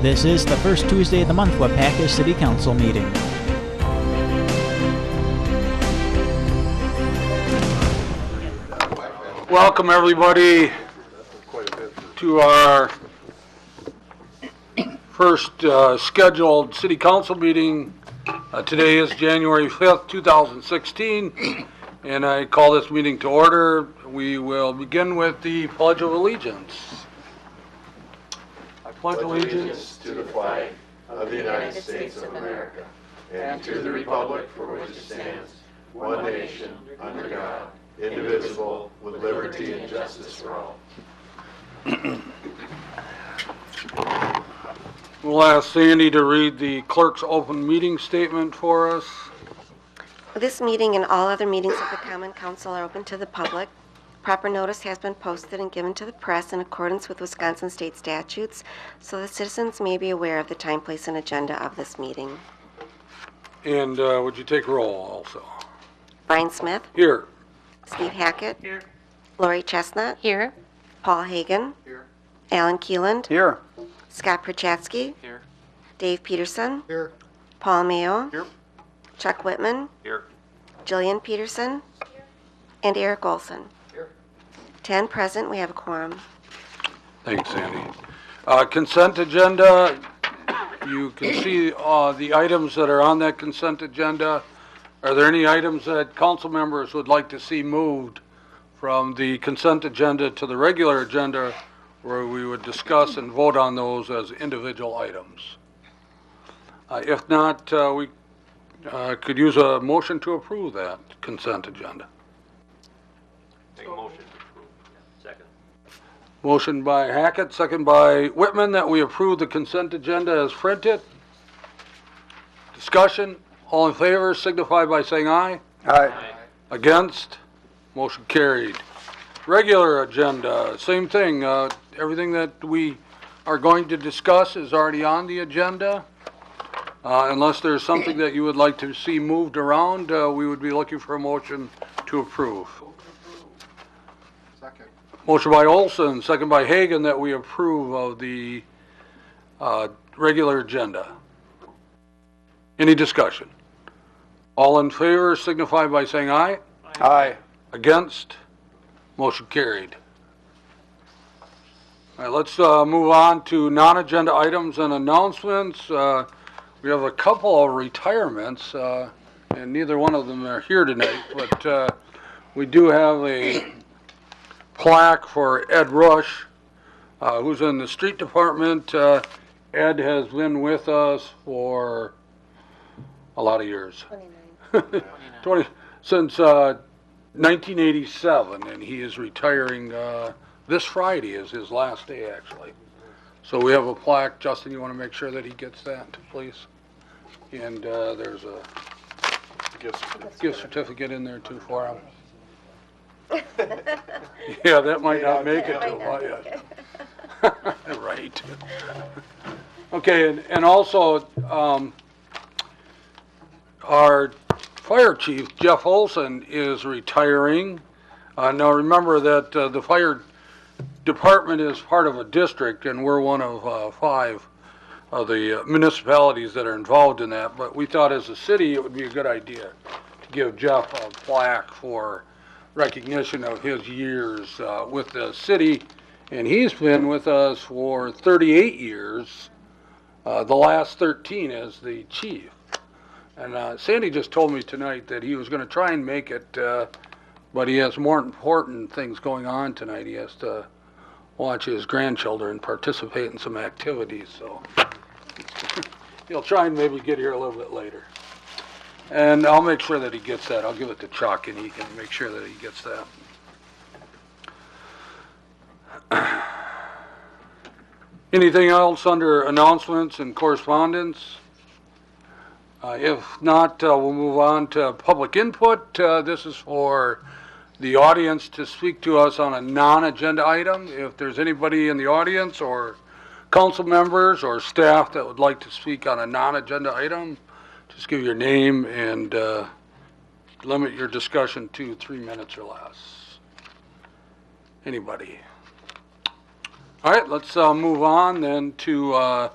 This is the first Tuesday of the month Waupaca City Council meeting. Welcome everybody to our first scheduled City Council meeting. Today is January 5th, 2016, and I call this meeting to order. We will begin with the Pledge of Allegiance. I pledge allegiance to the flag of the United States of America and to the republic for which it stands, one nation, under God, indivisible, with liberty and justice for all. We'll ask Sandy to read the clerk's open meeting statement for us. This meeting and all other meetings of the Common Council are open to the public. Proper notice has been posted and given to the press in accordance with Wisconsin state statutes, so the citizens may be aware of the time, place, and agenda of this meeting. And would you take roll also? Brian Smith. Here. Steve Hackett. Here. Lori Chestnut. Here. Paul Hagan. Here. Alan Keeland. Here. Scott Perchatsky. Here. Dave Peterson. Here. Paul Mayo. Here. Chuck Whitman. Here. Jillian Peterson. Here. And Eric Olson. Here. 10 present. We have a quorum. Thanks, Sandy. Consent agenda. You can see the items that are on that consent agenda. Are there any items that council members would like to see moved from the consent agenda to the regular agenda, where we would discuss and vote on those as individual items? If not, we could use a motion to approve that consent agenda. Make a motion to approve. Second. Motion by Hackett, second by Whitman, that we approve the consent agenda as printed. Discussion. All in favor signify by saying aye. Aye. Against? Motion carried. Regular agenda, same thing. Everything that we are going to discuss is already on the agenda. Unless there's something that you would like to see moved around, we would be looking for a motion to approve. Second. Motion by Olson, second by Hagan, that we approve of the regular agenda. Any discussion? All in favor signify by saying aye. Aye. Against? Motion carried. All right, let's move on to non-agenda items and announcements. We have a couple of retirements, and neither one of them are here tonight, but we do have a plaque for Ed Rush, who's in the street department. Ed has been with us for a lot of years. 29. Since 1987, and he is retiring this Friday is his last day, actually. So we have a plaque. Justin, you want to make sure that he gets that, please? And there's a gift certificate in there too for him. Yeah, that might not make it to yet. Right. Okay, and also our fire chief, Jeff Olson, is retiring. Now remember that the fire department is part of a district, and we're one of 5 of the municipalities that are involved in that. But we thought as a city it would be a good idea to give Jeff a plaque for recognition of his years with the city. And he's been with us for 38 years, the last 13 as the chief. And Sandy just told me tonight that he was going to try and make it, but he has more important things going on tonight. He has to watch his grandchildren participate in some activities, so he'll try and maybe get here a little bit later. And I'll make sure that he gets that. I'll give it to Chuck, and he can make sure that he gets that. Anything else under announcements and correspondence? If not, we'll move on to public input. This is for the audience to speak to us on a non-agenda item. If there's anybody in the audience or council members or staff that would like to speak on a non-agenda item, just give your name and limit your discussion to 3 minutes or less. Anybody? All right, let's move on then to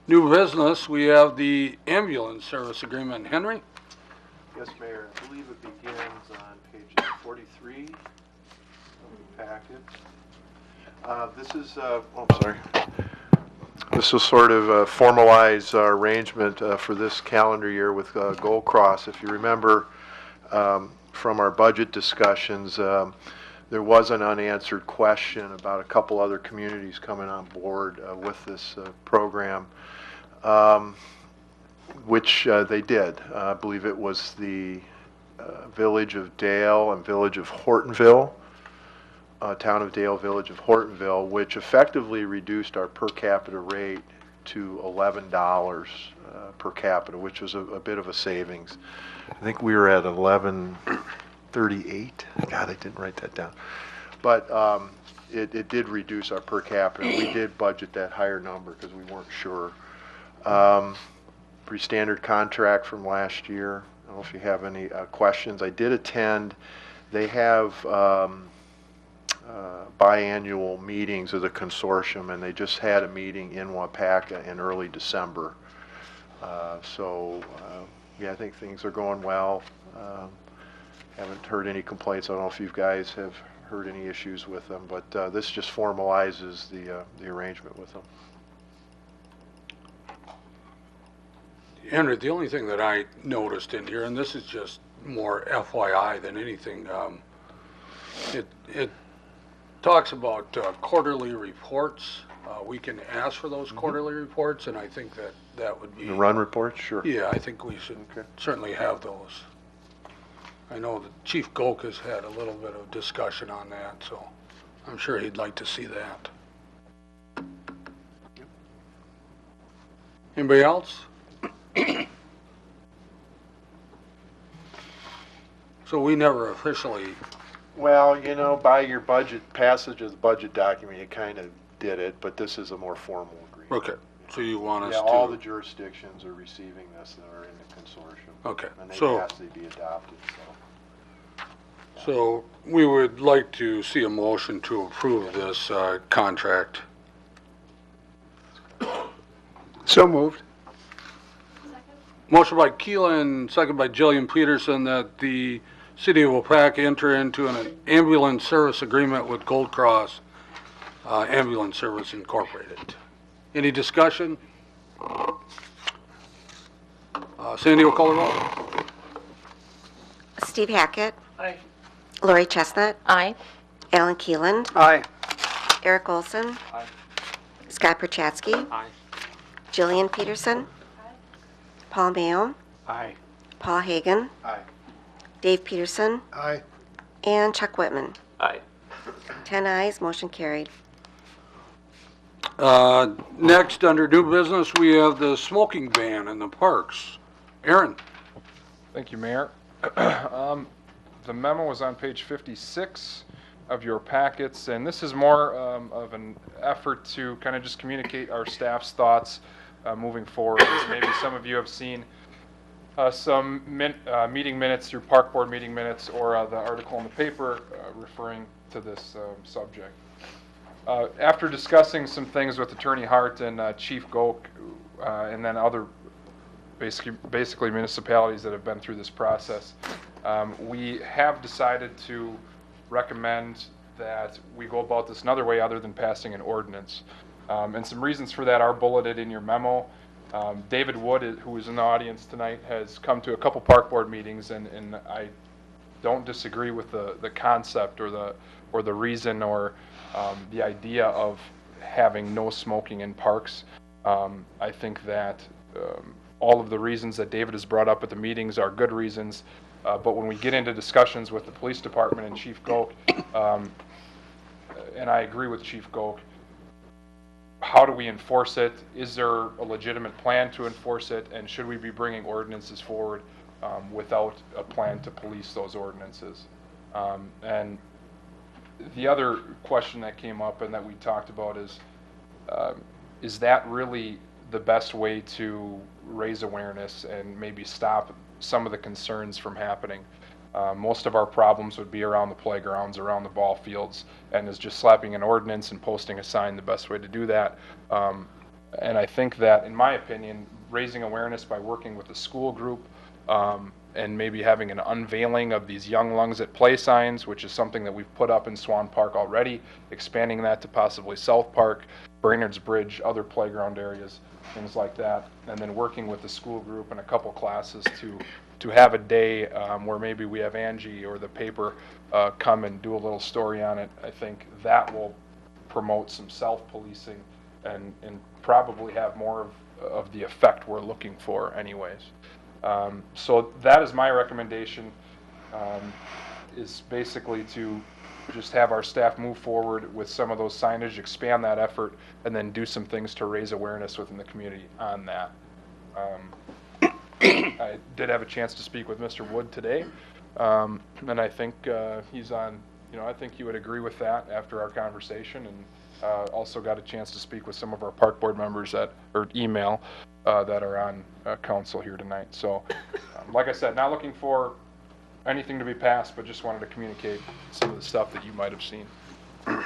New business, we have the ambulance service agreement. Henry? Yes, Mayor, I believe it begins on page 43 of the packet. This is, sorry. This will sort of formalize our arrangement for this calendar year with Gold Cross. If you remember from our budget discussions, there was an unanswered question about a couple other communities coming on board with this program, which they did. I believe it was the village of Dale and village of Hortonville. Town of Dale, village of Hortonville, which effectively reduced our per capita rate to $11 per capita, which was a bit of a savings. I think we were at 11.38. God, I didn't write that down. But it did reduce our per capita. We did budget that higher number because we weren't sure. Pretty standard contract from last year. I don't know if you have any questions. I did attend. They have biannual meetings of the consortium, and they just had a meeting in Waupaca in early December. Yeah, I think things are going well. Haven't heard any complaints. I don't know if you guys have heard any issues with them, but this just formalizes the arrangement with them. Henry, the only thing that I noticed in here, and this is just more FYI than anything, it talks about quarterly reports. We can ask for those quarterly reports, and I think that would be... The run reports? Sure. Yeah, I think we should certainly have those. I know that Chief Golk has had a little bit of discussion on that, so I'm sure he'd like to see that. Anybody else? So we never officially... Well, you know, by your budget passage of the budget document, you kind of did it, but this is a more formal agreement. Okay, so you want us to... Yeah, all the jurisdictions are receiving this that are in the consortium. Okay, And they so... asked they be adopted, So we would like to see a motion to approve this contract. So moved. Motion by Keelan, second by Jillian Peterson, that the City of Waupaca enter into an ambulance service agreement with Gold Cross Ambulance Service Incorporated. Any discussion? Sandy will call the roll. Steve Hackett. Aye. Lori Chestnut. Aye. Alan Keeland. Aye. Eric Olson. Aye. Scott Perchatsky. Aye. Jillian Peterson. Paul Mayo. Aye. Paul Hagan. Aye. Dave Peterson. Aye. And Chuck Whitman. Aye. 10 ayes, motion carried. Next, under new business, we have the smoking ban in the parks. Aaron? Thank you, Mayor. The memo is on page 56 of your packets, and this is more of an effort to kind of just communicate our staff's thoughts moving forward. As maybe some of you have seen some meeting minutes through Park Board meeting minutes or the article in the paper referring to this subject. After discussing some things with Attorney Hart and Chief Golk and then other basically municipalities that have been through this process, we have decided to recommend that we go about this another way other than passing an ordinance. And some reasons for that are bulleted in your memo. David Wood, who is in the audience tonight, has come to a couple Park Board meetings, and I don't disagree with the concept or the reason or the idea of having no smoking in parks. I think that all of the reasons that David has brought up at the meetings are good reasons, but when we get into discussions with the police department and Chief Golk, and I agree with Chief Golk, how do we enforce it? Is there a legitimate plan to enforce it? And should we be bringing ordinances forward without a plan to police those ordinances? And the other question that came up and that we talked about is that really the best way to raise awareness and maybe stop some of the concerns from happening? Most of our problems would be around the playgrounds, around the ball fields, and is just slapping an ordinance and posting a sign the best way to do that? And I think that, in my opinion, raising awareness by working with the school group, and maybe having an unveiling of these Young Lungs at Play signs, which is something that we've put up in Swan Park already, expanding that to possibly South Park, Brainerd's Bridge, other playground areas, things like that, and then working with the school group and a couple classes to have a day where maybe we have Angie or the paper come and do a little story on it. I think that will promote some self-policing and probably have more of the effect we're looking for anyways. So that is my recommendation, is basically to just have our staff move forward with some of those signage, expand that effort, and then do some things to raise awareness within the community on that. I did have a chance to speak with Mr. Wood today, and I think he's on, I think he would agree with that after our conversation, and also got a chance to speak with some of our park board members or email that are on council here tonight. So, like I said, not looking for anything to be passed, but just wanted to communicate some of the stuff that you might have seen. So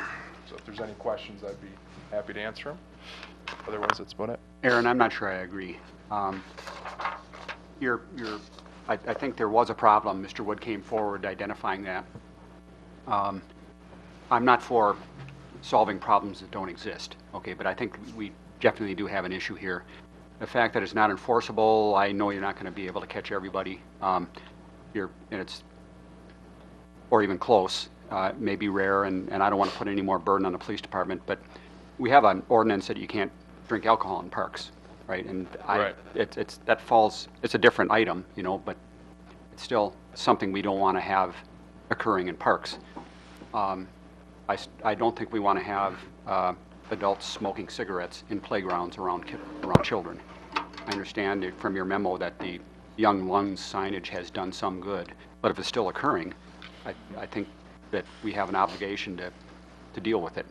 if there's any questions, I'd be happy to answer them. Otherwise, that's about it. Aaron, I'm not sure I agree. I think there was a problem. Mr. Wood came forward identifying that. I'm not for solving problems that don't exist, okay, but I think we definitely do have an issue here. The fact that it's not enforceable, I know you're not going to be able to catch everybody. Or even close, may be rare, and I don't want to put any more burden on the police department, but we have an ordinance that you can't drink alcohol in parks, right? And Right. it's a different item, but it's still something we don't want to have occurring in parks. I don't think we want to have adults smoking cigarettes in playgrounds around children. I understand from your memo that the Young Lungs signage has done some good, but if it's still occurring, I think that we have an obligation to deal with it.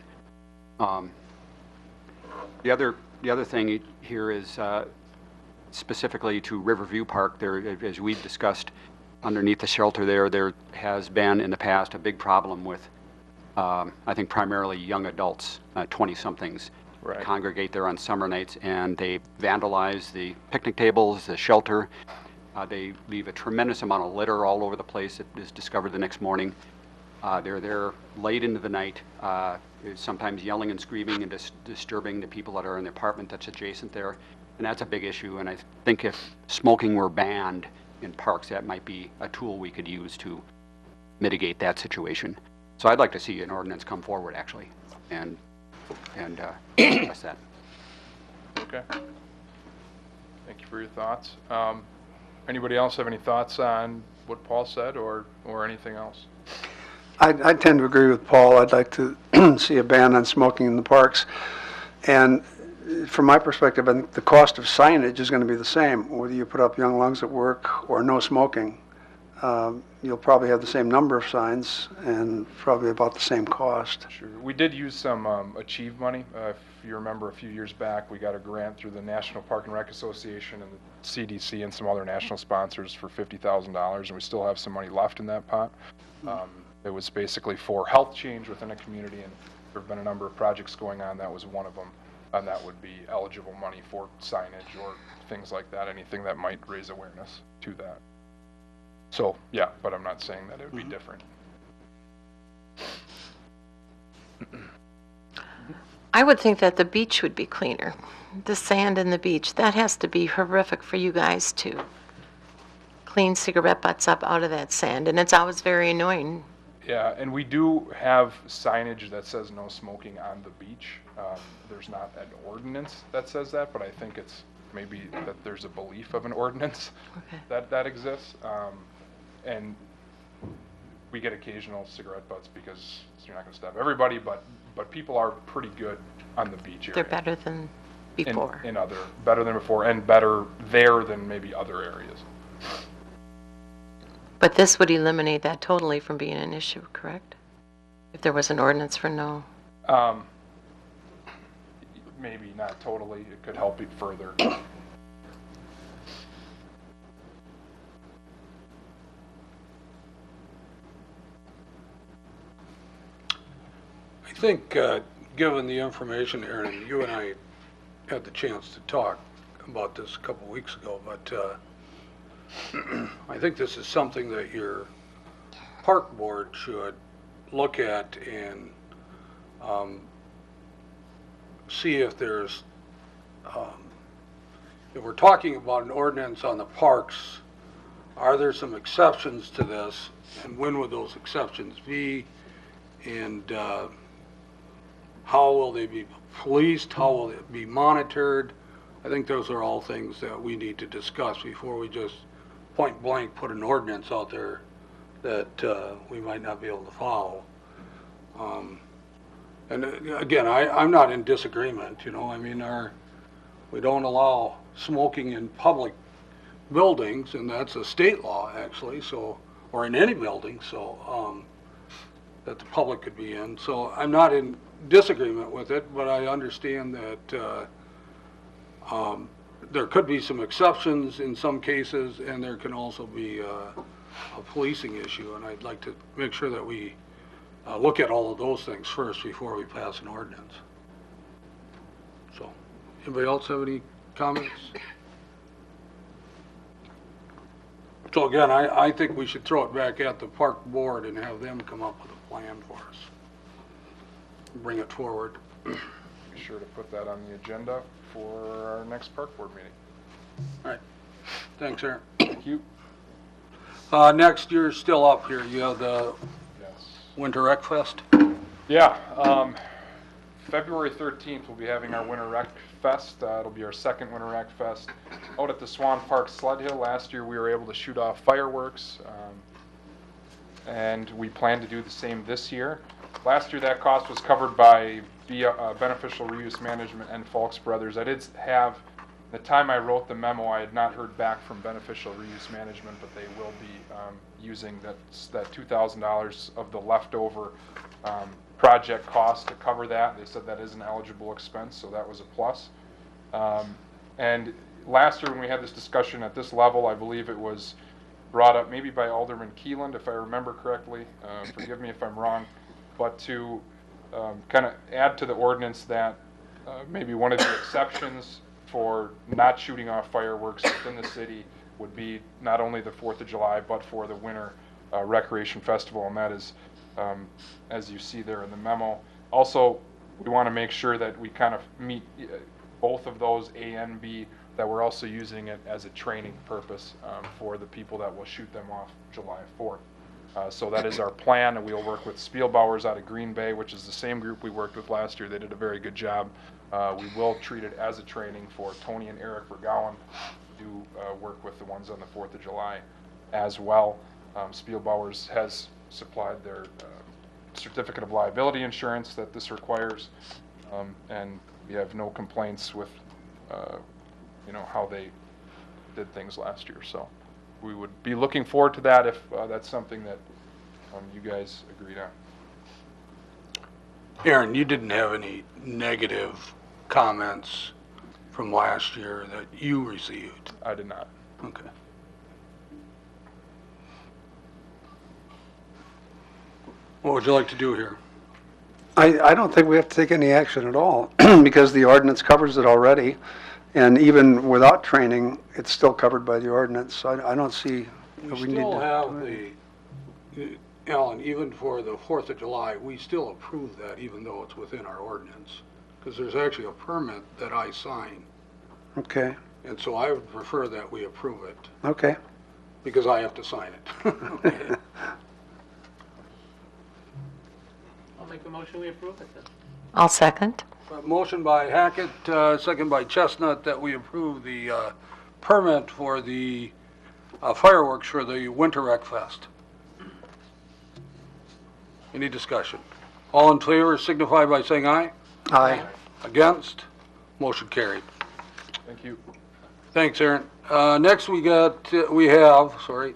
The other thing here is specifically to Riverview Park. There, as we've discussed, underneath the shelter there has been in the past a big problem with, I think primarily young adults, 20-somethings, Right. congregate there on summer nights, and they vandalize the picnic tables, the shelter. They leave a tremendous amount of litter all over the place. It is discovered the next morning. They're there late into the night, sometimes yelling and screaming and disturbing the people that are in the apartment that's adjacent there. And that's a big issue. And I think if smoking were banned in parks, that might be a tool we could use to mitigate that situation. So I'd like to see an ordinance come forward, actually, and address that. Okay. Thank you for your thoughts. Anybody else have any thoughts on what Paul said or anything else? I tend to agree with Paul. I'd like to see a ban on smoking in the parks. And from my perspective, I think the cost of signage is going to be the same, whether you put up Young Lungs at work or no smoking. You'll probably have the same number of signs and probably about the same cost. Sure. We did use some Achieve money. If you remember, a few years back, we got a grant through the National Park and Rec Association and the CDC and some other national sponsors for $50,000, and we still have some money left in that pot. It was basically for health change within a community, and there have been a number of projects going on. That was one of them, and that would be eligible money for signage or things like that, anything that might raise awareness to that. So, yeah, but I'm not saying that it would be different. I would think that the beach would be cleaner. The sand in the beach, that has to be horrific for you guys to clean cigarette butts up out of that sand, and it's always very annoying. Yeah, and we do have signage that says no smoking on the beach. There's not an ordinance that says that, but I think it's maybe that there's a belief of an ordinance that exists. And we get occasional cigarette butts because you're not going to stop everybody, but people are pretty good on the beach area. They're better than before. Better than before, and better there than maybe other areas. But this would eliminate that totally from being an issue, correct? If there was an ordinance for no. Maybe not totally. It could help it further. I think, given the information, Aaron, you and I had the chance to talk about this a couple weeks ago, but I think this is something that your park board should look at and see if there's, if we're talking about an ordinance on the parks, are there some exceptions to this, and when would those exceptions be, and how will they be policed, how will it be monitored? I think those are all things that we need to discuss before we just point blank put an ordinance out there that we might not be able to follow. And again, I'm not in disagreement, you know, I mean, we don't allow smoking in public buildings, and that's a state law actually, so, or in any building, so, that the public could be in. So I'm not in disagreement with it, but I understand that there could be some exceptions in some cases, and there can also be a policing issue, and I'd like to make sure that we look at all of those things first before we pass an ordinance. So, anybody else have any comments? So again, I think we should throw it back at the park board and have them come up with a plan for us. Bring it forward. Be sure to put that on the agenda for our next park board meeting. All right. Thanks, Aaron. Thank you. Next, you're still up here. You have the Yes. Winter Rec Fest. Yeah, February 13th, we'll be having our Winter Rec Fest. It'll be our second Winter Rec Fest out at the Swan Park Sled Hill. Last year, we were able to shoot off fireworks, and we plan to do the same this year. Last year, that cost was covered by Beneficial Reuse Management and Falks Brothers. I did have, the time I wrote the memo, I had not heard back from Beneficial Reuse Management, but they will be using that $2,000 of the leftover project cost to cover that. They said that is an eligible expense, so that was a plus. And last year when we had this discussion at this level, I believe it was brought up maybe by Alderman Keeland, if I remember correctly. Forgive me if I'm wrong, but to kind of add to the ordinance that maybe one of the exceptions for not shooting off fireworks within the city would be not only the 4th of July, but for the Winter Recreation Festival, and that is, as you see there in the memo. Also, we want to make sure that we kind of meet both of those, A and B, that we're also using it as a training purpose for the people that will shoot them off July 4th. So that is our plan, and we'll work with Spielbauers out of Green Bay, which is the same group we worked with last year. They did a very good job. We will treat it as a training for Tony and Eric Vergowan to work with the ones on the 4th of July as well. Spielbauers has supplied their certificate of liability insurance that this requires, and we have no complaints with how they did things last year. So we would be looking forward to that if that's something that you guys agreed on. Aaron, you didn't have any negative comments from last year that you received? I did not. Okay. What would you like to do here? I don't think we have to take any action at all, because the ordinance covers it already, and even without training, it's still covered by the ordinance, so I don't see that we need to. still have Alan, even for the 4th of July, we still approve that even though it's within our ordinance, because there's actually a permit that I sign, Okay, and so I would prefer that we approve it, okay. because I have to sign it. Okay. I'll make a motion, we approve it then. I'll second. Motion by Hackett, second by Chestnut, that we approve the permit for the fireworks for the Winter Rec Fest. Any discussion? All in favor signify by saying aye. Aye. Against? Motion carried. Thank you. Thanks, Aaron. Next we have a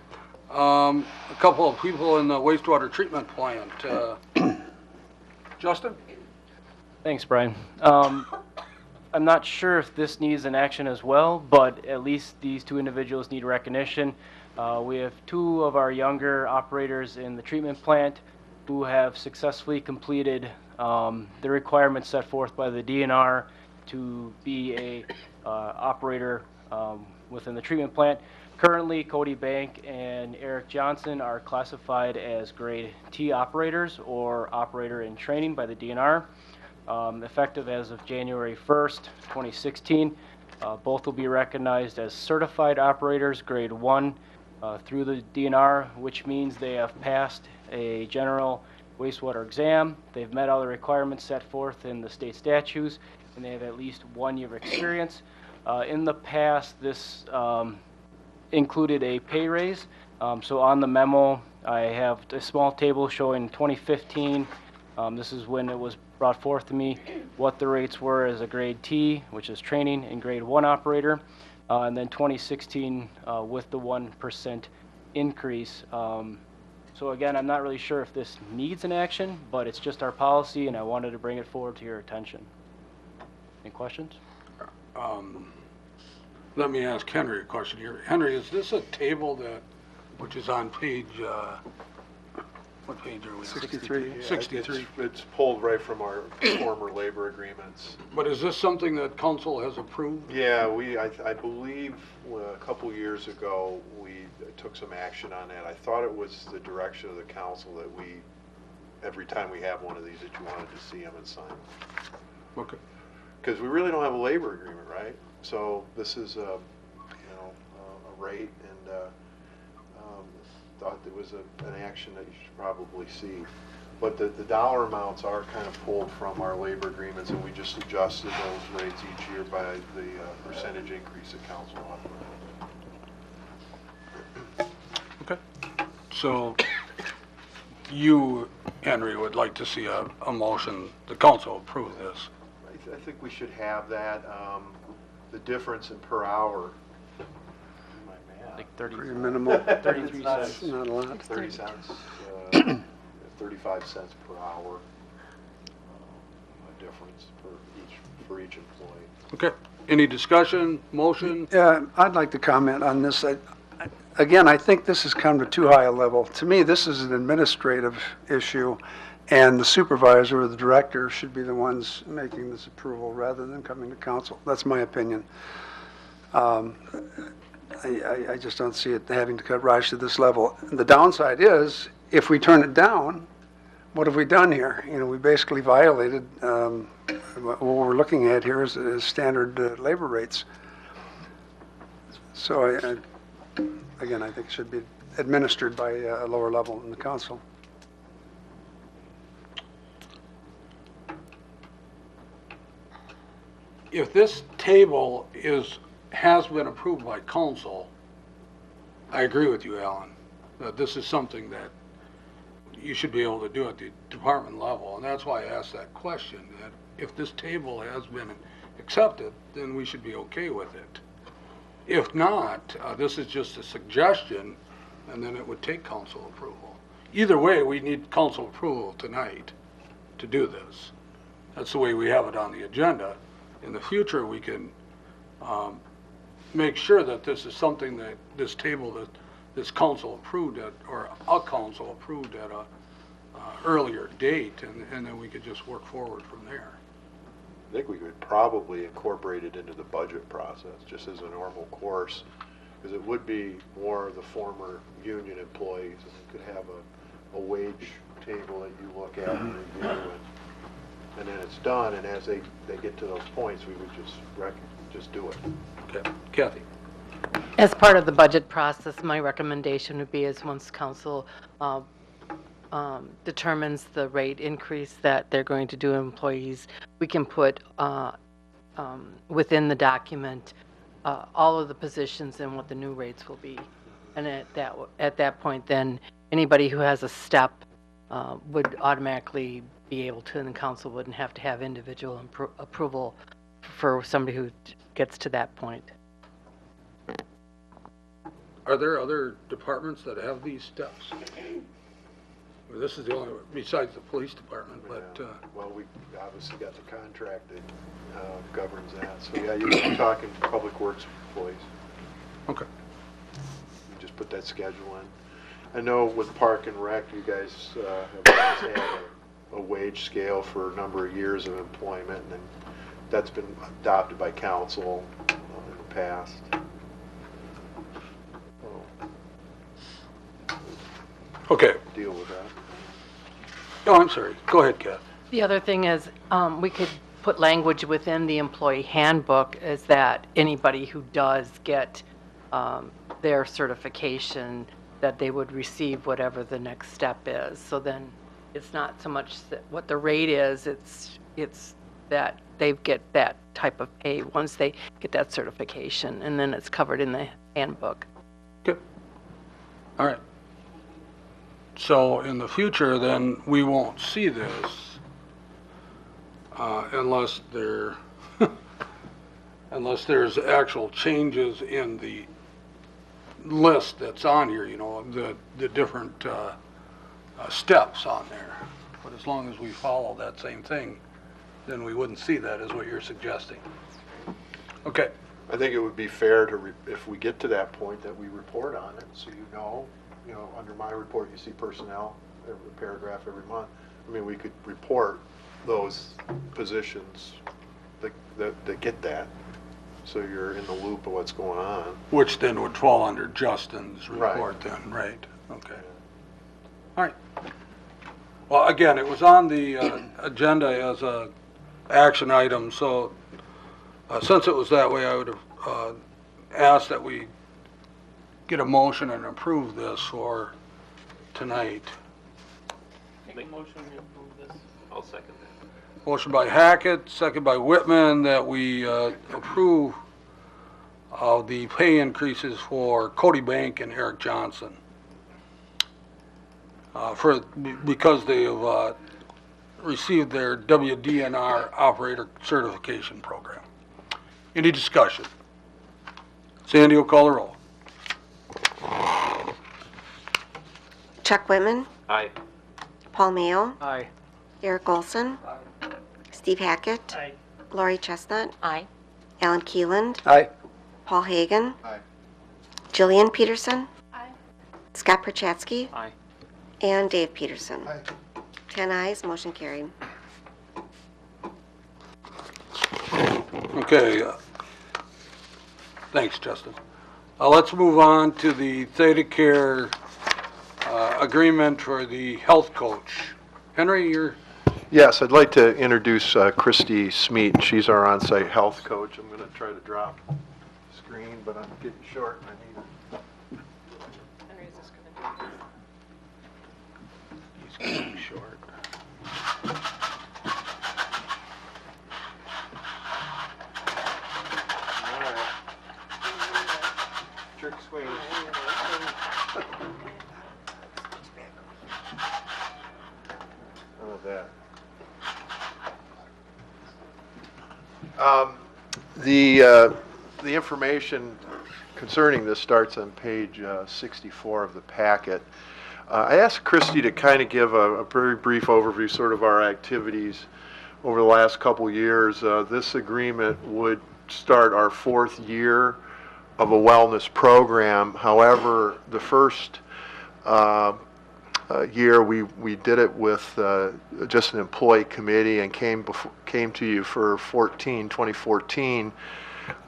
couple of people in the wastewater treatment plant. Justin? Thanks, Brian. I'm not sure if this needs an action as well, but at least these two individuals need recognition. We have two of our younger operators in the treatment plant who have successfully completed the requirements set forth by the DNR to be a operator within the treatment plant. Currently, Cody Bank and Eric Johnson are classified as grade T operators or operator in training by the DNR. Effective as of January 1st, 2016. Both will be recognized as certified operators, grade 1, through the DNR, which means they have passed a general wastewater exam, they've met all the requirements set forth in the state statutes, and they have at least 1 year of experience. In the past, this included a pay raise. So on the memo, I have a small table showing 2015. This is when it was brought forth to me, what the rates were as a grade T, which is training, and grade 1 operator. And then 2016 with the 1% increase. So again, I'm not really sure if this needs an action, but it's just our policy, and I wanted to bring it forward to your attention. Any questions? Let me ask Henry a question here. Henry, is this a table which is on page, what page are we on? 63. Yeah, 63. It's pulled right from our former labor agreements. But is this something that council has approved? Yeah, I believe a couple years ago, we took some action on that. I thought it was the direction of the council that every time we have one of these, that you wanted to see them and sign them. Okay. Because we really don't have a labor agreement, right? So this is a rate, and thought there was an action that you should probably see. But the dollar amounts are kind of pulled from our labor agreements, and we just adjusted those rates each year by the percentage increase that council offered. Okay. So you, Henry, would like to see a motion, the council approve this? I think we should have that. The difference in per hour, Like 30. Pretty minimal. 33 cents. Not a lot. 30 cents, 35 cents per hour, a difference for each employee. Okay. Any discussion, motion? Yeah, I'd like to comment on this. Again, I think this has come to too high a level. To me, this is an administrative issue, and the supervisor or the director should be the ones making this approval rather than coming to council. That's my opinion. I just don't see it having to rise to this level. The downside is, if we turn it down, what have we done here? You know, we basically violated, what we're looking at here is standard labor rates. So again, I think it should be administered by a lower level in the council. If this table has been approved by council, I agree with you, Alan, that this is something that you should be able to do at the department level, and that's why I asked that question, that if this table has been accepted, then we should be okay with it. If not, this is just a suggestion, and then it would take council approval. Either way, we need council approval tonight to do this. That's the way we have it on the agenda. In the future, we can make sure that this is something that this table that this council approved at, or a council approved at a earlier date, and then we could just work forward from there. I think we could probably incorporate it into the budget process, just as a normal course, because it would be more of the former union employees, and you could have a wage table that you look at and review, and then it's done, and as they get to those points, we would just do it. Okay, Kathy. As part of the budget process, my recommendation would be is once council determines the rate increase that they're going to do employees, we can put within the document all of the positions and what the new rates will be. And at that point, then anybody who has a step would automatically be able to, and the council wouldn't have to have individual approval for somebody who gets to that point. Are there other departments that have these steps? Well, this is the only, besides the police department, but... Well, we obviously got the contract that governs that. So yeah, you're talking public works employees. Okay. You just put that schedule in. I know with Park and Rec, you guys have always had a wage scale for a number of years of employment, and then that's been adopted by council in the past. Okay. Deal with that. Oh, I'm sorry. Go ahead, Kath. The other thing is, we could put language within the employee handbook is that anybody who does get their certification, that they would receive whatever the next step is. So then it's not so much what the rate is, it's that they get that type of pay once they get that certification, and then it's covered in the handbook. Good. All right. So in the future, then, we won't see this unless there's actual changes in the list that's on here, you know, the different steps on there. But as long as we follow that same thing, then we wouldn't see that, is what you're suggesting. Okay. I think it would be fair to, if we get to that point, that we report on it, so you know, under my report, you see personnel, every paragraph every month. I mean, we could report those positions that get that, so you're in the loop of what's going on. Which then would fall under Justin's Right. report then, right? Okay. All right. Well, again, it was on the agenda as a action item, so since it was that way, I would have asked that we get a motion and approve this for tonight. Make a motion to approve this. I'll second that. Motion by Hackett, second by Whitman, that we approve of the pay increases for Cody Bank and Eric Johnson. Because they have received their WDNR operator certification program. Any discussion? Sandy will call the roll. Chuck Whitman, Aye. Paul Mayo, Aye. Eric Olson, Steve Hackett, Aye. Lori Chestnut, Aye. Alan Keeland, Aye. Paul Hagan, Aye. Jillian Peterson, Scott Perchatsky, Aye. and Dave Peterson. Aye. 10 ayes, motion carried. Okay. Thanks, Justin. Let's move on to the Theta Care agreement for the health coach. Henry, you're... Yes, I'd like to introduce Christy Smeet. She's our on-site health coach. I'm going to try to drop the screen, but I'm getting short and I need it. He's getting short. All right. Trick Swing. How about that? The information concerning this starts on page 64 of the packet. I asked Christy to kind of give a very brief overview, sort of our activities over the last couple years. This agreement would start our 4th year of a wellness program. However, the first year we did it with just an employee committee and came to you for 2014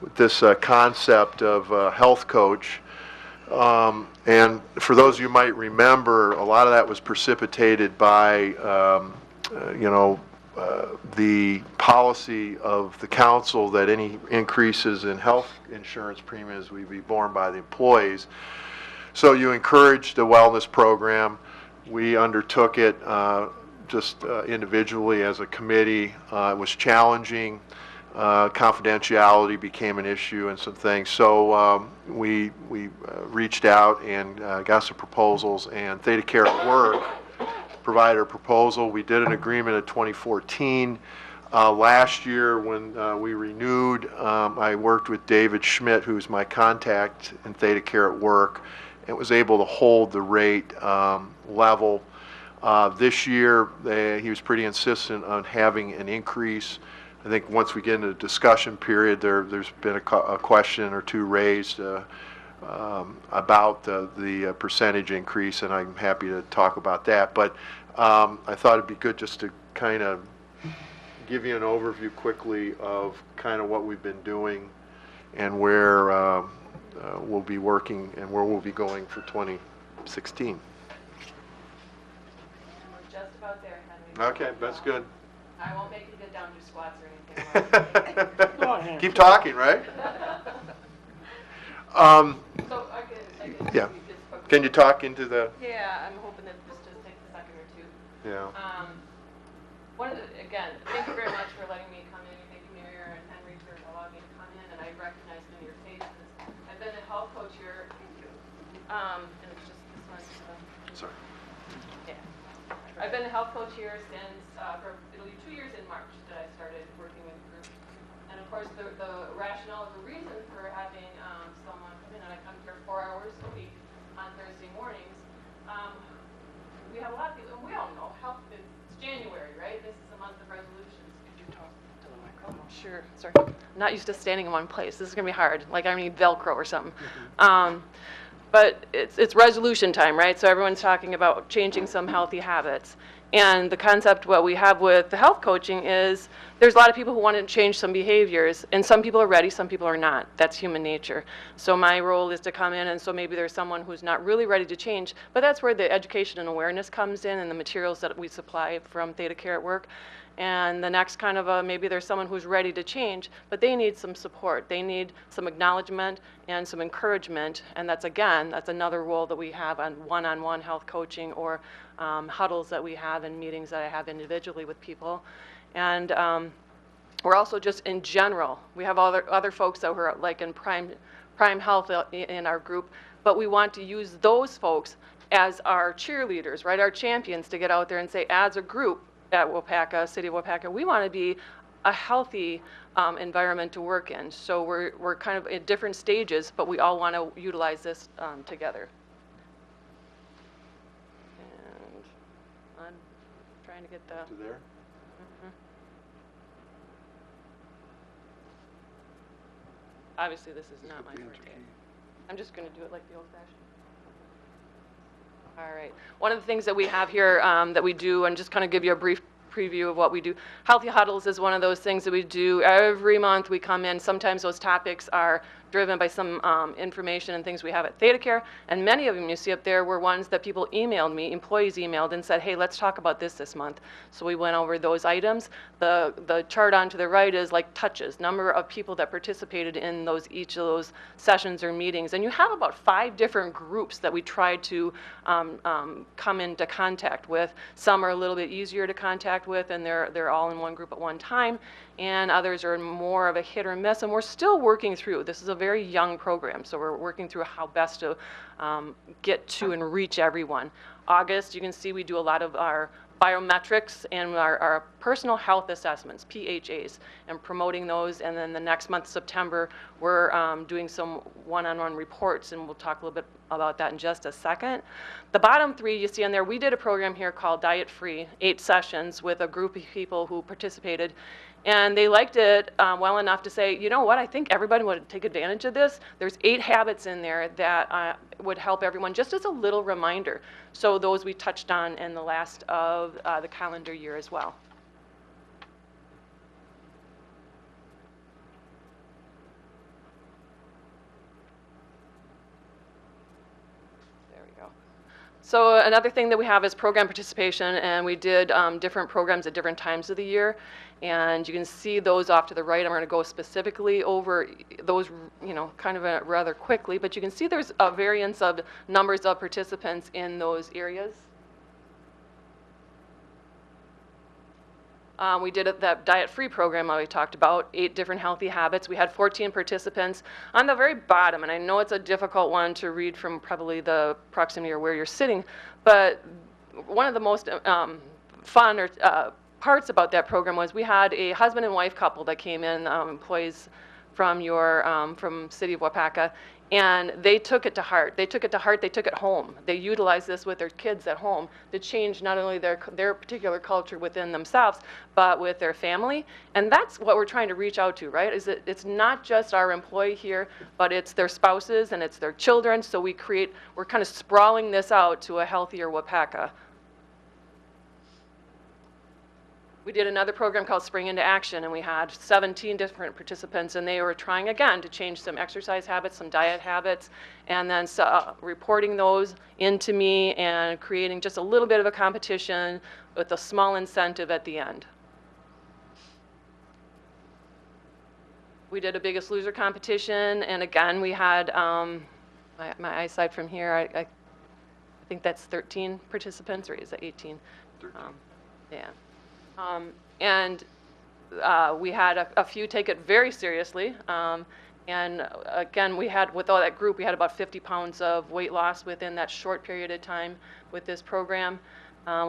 with this concept of a health coach. And for those of you who might remember, a lot of that was precipitated by the policy of the council that any increases in health insurance premiums would be borne by the employees. So you encouraged a wellness program. We undertook it just individually as a committee. It was challenging. Confidentiality became an issue and some things. So we reached out and got some proposals, and Theta Care at Work provided a proposal. We did an agreement in 2014. Last year when we renewed, I worked with David Schmidt, who's my contact in Theta Care at Work, and was able to hold the rate level. This year, he was pretty insistent on having an increase. I think once we get into the discussion period, there's been a question or two raised about the percentage increase, and I'm happy to talk about that. But I thought it'd be good just to kind of give you an overview quickly of kind of what we've been doing and where we'll be working and where we'll be going for 2016. We're just about there, Henry. Okay, that's good. I won't make you get down to squats or anything. Keep talking, right? So I can Yeah. we just focus Can you talk into the? Yeah, I'm hoping that this just takes a second or two. Yeah. Again, thank you very much for letting me come in. Thank you, Mayor and Henry, for allowing me to come in, and I recognize many of your faces. I've been the health coach here, and it's just this one. Sorry. Yeah. I've been the health coach here since, it'll be 2 years in March that I started working with the group. And of course, the rationale, the reason for having someone come in, and I come here 4 hours a week on Thursday mornings, we have a lot of people, and we all know, health, it's January, right? This is a month of resolutions. Could you talk to the microphone? Sure, sorry. I'm not used to standing in one place. This is gonna be hard, like I need Velcro or something. But it's resolution time, right? So everyone's talking about changing some healthy habits. And the concept, what we have with the health coaching is there's a lot of people who want to change some behaviors, and some people are ready, some people are not. That's human nature. So my role is to come in, and so maybe there's someone who's not really ready to change, but that's where the education and awareness comes in and the materials that we supply from Theta Care at Work. And the next kind of maybe there's someone who's ready to change, but they need some support. They need some acknowledgement and some encouragement. And that's, again, that's another role that we have on one-on-one health coaching or huddles that we have and meetings that I have individually with people. And we're also just in general, we have other folks that are like in prime health in our group, but we want to use those folks as our cheerleaders, right? Our champions to get out there and say, as a group, at Waupaca, City of Waupaca, we want to be a healthy environment to work in. So we're kind of at different stages, but we all want to utilize this together. And I'm trying to get the... To there? Obviously, this is not my forte. I'm just going to do it like the old-fashioned. All right. One of the things that we have here that we do, and just kind of give you a brief preview of what we do. Healthy Huddles is one of those things that we do. Every month we come in. Sometimes those topics are driven by some information and things we have at Theta Care, and many of them you see up there were ones that people emailed me, employees emailed and said, hey, let's talk about this month. So we went over those items. The chart on to the right is like touches, number of people that participated in each of those sessions or meetings. And you have about 5 different groups that we try to come into contact with. Some are a little bit easier to contact with, and they're all in one group at one time, and others are more of a hit or miss, and we're still working through. This is a very young program, so we're working through how best to get to and reach everyone. August, you can see we do a lot of our biometrics and our personal health assessments, PHAs, and promoting those. And then the next month, September, we're doing some one-on-one reports, and we'll talk a little bit about that in just a second. The bottom 3 you see on there, we did a program here called Diet Free, 8 sessions with a group of people who participated. And they liked it well enough to say, you know what, I think everybody would take advantage of this. There's 8 habits in there that would help everyone, just as a little reminder. So those we touched on in the last of the calendar year as well. There we go. So another thing that we have is program participation, and we did different programs at different times of the year. And you can see those off to the right. I'm going to go specifically over those, kind of rather quickly. But you can see there's a variance of numbers of participants in those areas. We did that diet-free program that we talked about, 8 different healthy habits. We had 14 participants. On the very bottom, and I know it's a difficult one to read from probably the proximity or where you're sitting, but one of the most fun or parts about that program was we had a husband and wife couple that came in, employees from from City of Waupaca, and they took it to heart. They took it to heart. They took it home. They utilized this with their kids at home to change not only their particular culture within themselves, but with their family. And that's what we're trying to reach out to, right? Is that it's not just our employee here, but it's their spouses and it's their children. So we're kind of sprawling this out to a healthier Waupaca. We did another program called Spring into Action, and we had 17 different participants, and they were trying again to change some exercise habits, some diet habits, and then reporting those into me and creating just a little bit of a competition with a small incentive at the end. We did a Biggest Loser competition, and again, we had, my eyesight from here, I think that's 13 participants, or is it 18? 13. Yeah. And we had a few take it very seriously. And again, we had, with all that group, we had about 50 pounds of weight loss within that short period of time with this program.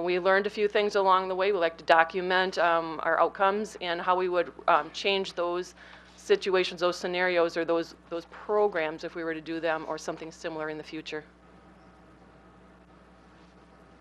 We learned a few things along the way. We like to document our outcomes and how we would change those situations, those scenarios, or those programs if we were to do them or something similar in the future.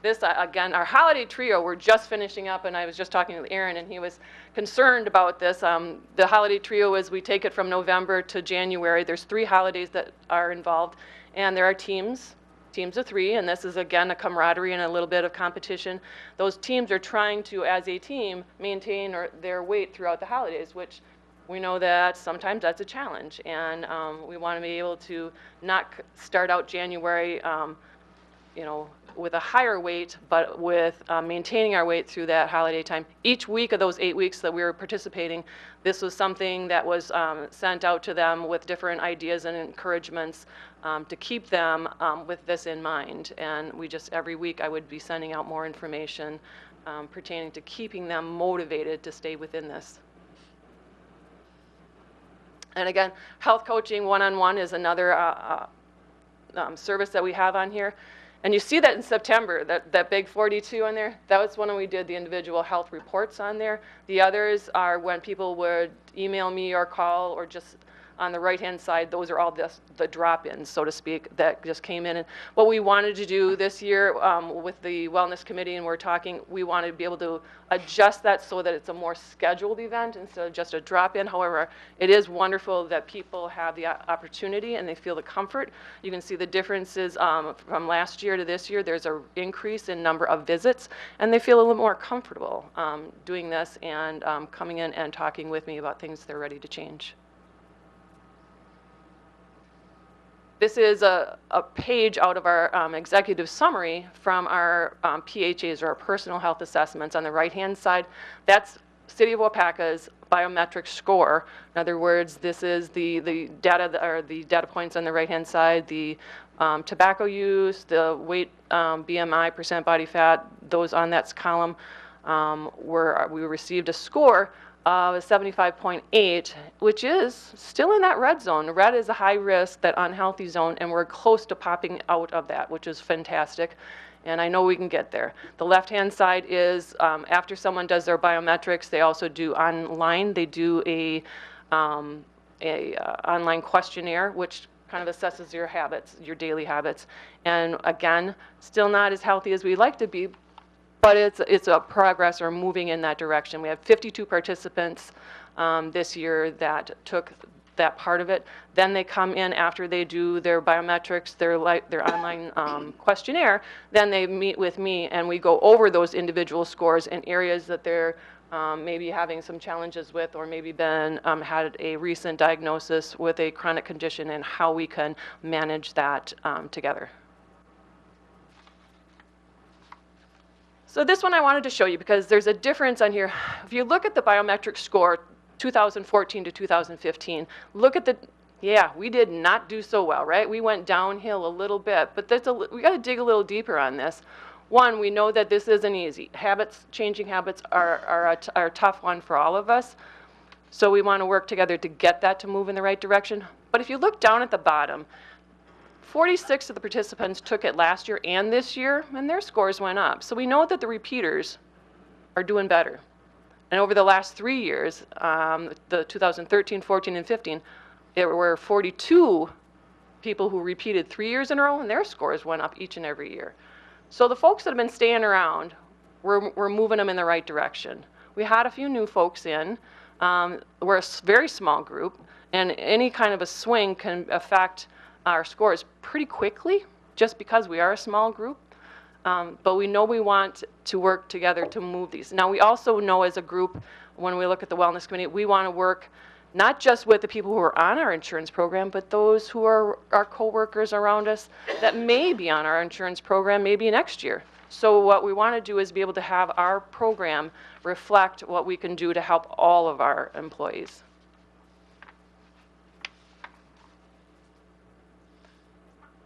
This, again, our holiday trio, we're just finishing up, and I was just talking with Aaron, and he was concerned about this. The holiday trio is we take it from November to January. There's 3 holidays that are involved, and there are teams of 3, and this is, again, a camaraderie and a little bit of competition. Those teams are trying to, as a team, maintain their weight throughout the holidays, which we know that sometimes that's a challenge, and we want to be able to not start out January you know, with a higher weight, but with maintaining our weight through that holiday time. Each week of those 8 weeks that we were participating, this was something that was sent out to them with different ideas and encouragements to keep them with this in mind. And we just, every week I would be sending out more information pertaining to keeping them motivated to stay within this. And again, health coaching one-on-one is another service that we have on here. And you see that in September, that big 42 on there, that was when we did the individual health reports on there. The others are when people would email me or call, or just on the right-hand side, those are all the drop-ins, so to speak, that just came in. And what we wanted to do this year with the Wellness Committee, and we're talking, we wanted to be able to adjust that so that it's a more scheduled event instead of just a drop-in. However, it is wonderful that people have the opportunity and they feel the comfort. You can see the differences from last year to this year. There's an increase in number of visits, and they feel a little more comfortable doing this and coming in and talking with me about things they're ready to change. This is a page out of our executive summary from our PHAs, or our personal health assessments. On the right-hand side, that's City of Waupaca's biometric score. In other words, this is the data, or the data points on the right-hand side, the tobacco use, the weight, BMI, percent body fat, those on that column, we received a score of 75.8, which is still in that red zone. Red is a high risk, that unhealthy zone, and we're close to popping out of that, which is fantastic. And I know we can get there. The left-hand side is after someone does their biometrics, they also do online. They do a online questionnaire, which kind of assesses your habits, your daily habits. And again, still not as healthy as we'd like to be, but it's a progress, or moving in that direction. We have 52 participants this year that took that part of it. Then they come in after they do their biometrics, their online questionnaire. Then they meet with me, and we go over those individual scores and areas that they're maybe having some challenges with, or maybe had a recent diagnosis with a chronic condition, and how we can manage that together. So this one I wanted to show you because there's a difference on here. If you look at the biometric score, 2014 to 2015, look at yeah, we did not do so well, right? We went downhill a little bit, but we got to dig a little deeper on this. One, we know that this isn't easy. Changing habits are a tough one for all of us. So we want to work together to get that to move in the right direction. But if you look down at the bottom, 46 of the participants took it last year and this year, and their scores went up. So we know that the repeaters are doing better. And over the last 3 years, the 2013, 14, and 15, there were 42 people who repeated 3 years in a row, and their scores went up each and every year. So the folks that have been staying around, we're moving them in the right direction. We had a few new folks in. We're a very small group, and any kind of a swing can affect our scores pretty quickly, just because we are a small group. But we know we want to work together to move these. Now, we also know as a group, when we look at the Wellness Committee, we want to work not just with the people who are on our insurance program, but those who are our coworkers around us that may be on our insurance program maybe next year. So what we want to do is be able to have our program reflect what we can do to help all of our employees.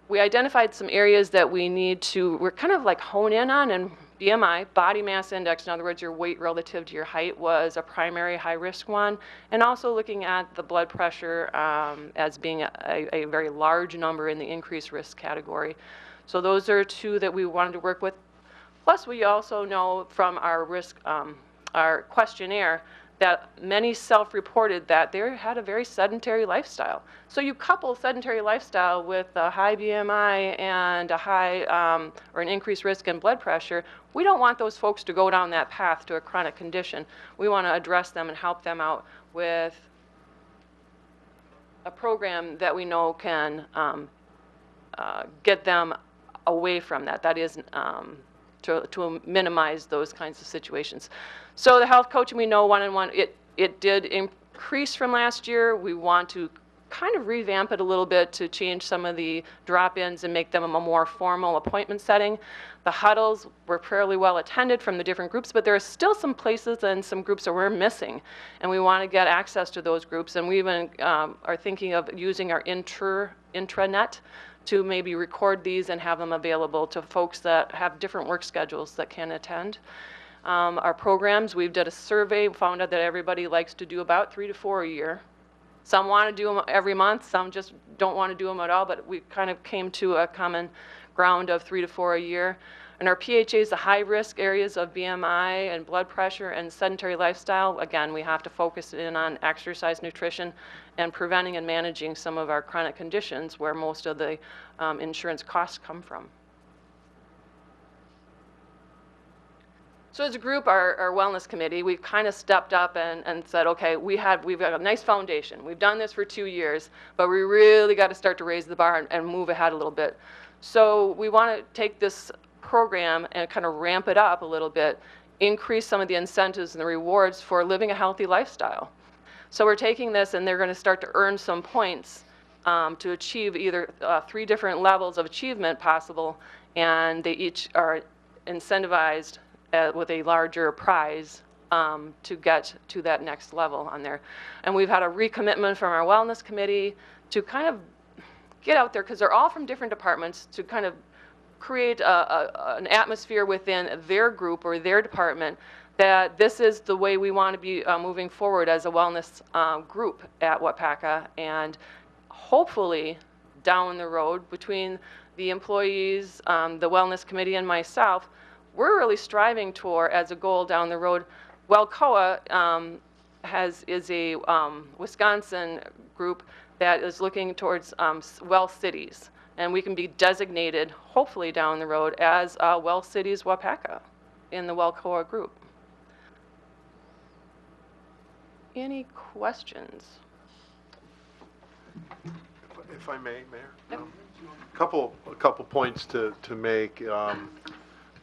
We identified some areas that we're kind of like hone in on, and BMI, body mass index, in other words, your weight relative to your height, was a primary high-risk one, and also looking at the blood pressure as being a very large number in the increased risk category. So those are two that we wanted to work with. Plus, we also know from our our questionnaire that many self-reported that they had a very sedentary lifestyle. So you couple sedentary lifestyle with a high BMI and a high or an increased risk in blood pressure, we don't want those folks to go down that path to a chronic condition. We want to address them and help them out with a program that we know can get them away from that. That is to minimize those kinds of situations. So the health coaching, we know one-on-one, it did increase from last year. We want to kind of revamp it a little bit to change some of the drop-ins and make them a more formal appointment setting. The huddles were fairly well attended from the different groups, but there are still some places and some groups that we're missing, and we want to get access to those groups. And we even are thinking of using our intranet to maybe record these and have them available to folks that have different work schedules that can attend. Our programs, we've did a survey, found out that everybody likes to do about 3 to 4 a year. Some want to do them every month, some just don't want to do them at all, but we kind of came to a common ground of 3 to 4 a year. And our PHAs, the high-risk areas of BMI and blood pressure and sedentary lifestyle, again, we have to focus in on exercise, nutrition, and preventing and managing some of our chronic conditions where most of the insurance costs come from. So as a group, our wellness committee, we've kind of stepped up and said, okay, we've got a nice foundation. We've done this for 2 years, but we really got to start to raise the bar and move ahead a little bit. So we want to take this program and kind of ramp it up a little bit, increase some of the incentives and the rewards for living a healthy lifestyle. So we're taking this and they're going to start to earn some points to achieve either 3 different levels of achievement possible, and they each are incentivized with a larger prize to get to that next level on there. And we've had a recommitment from our wellness committee to kind of get out there, because they're all from different departments, to kind of create an atmosphere within their group or their department that this is the way we want to be moving forward as a wellness group at Waupaca. And hopefully down the road, between the employees, the wellness committee, and myself, we're really striving toward, as a goal down the road, Waupaca is a Wisconsin group that is looking towards well cities, and we can be designated, hopefully down the road, as Well Cities Waupaca in the Wellcoa group. Any questions? If I may, Mayor? Yep. A couple points to make.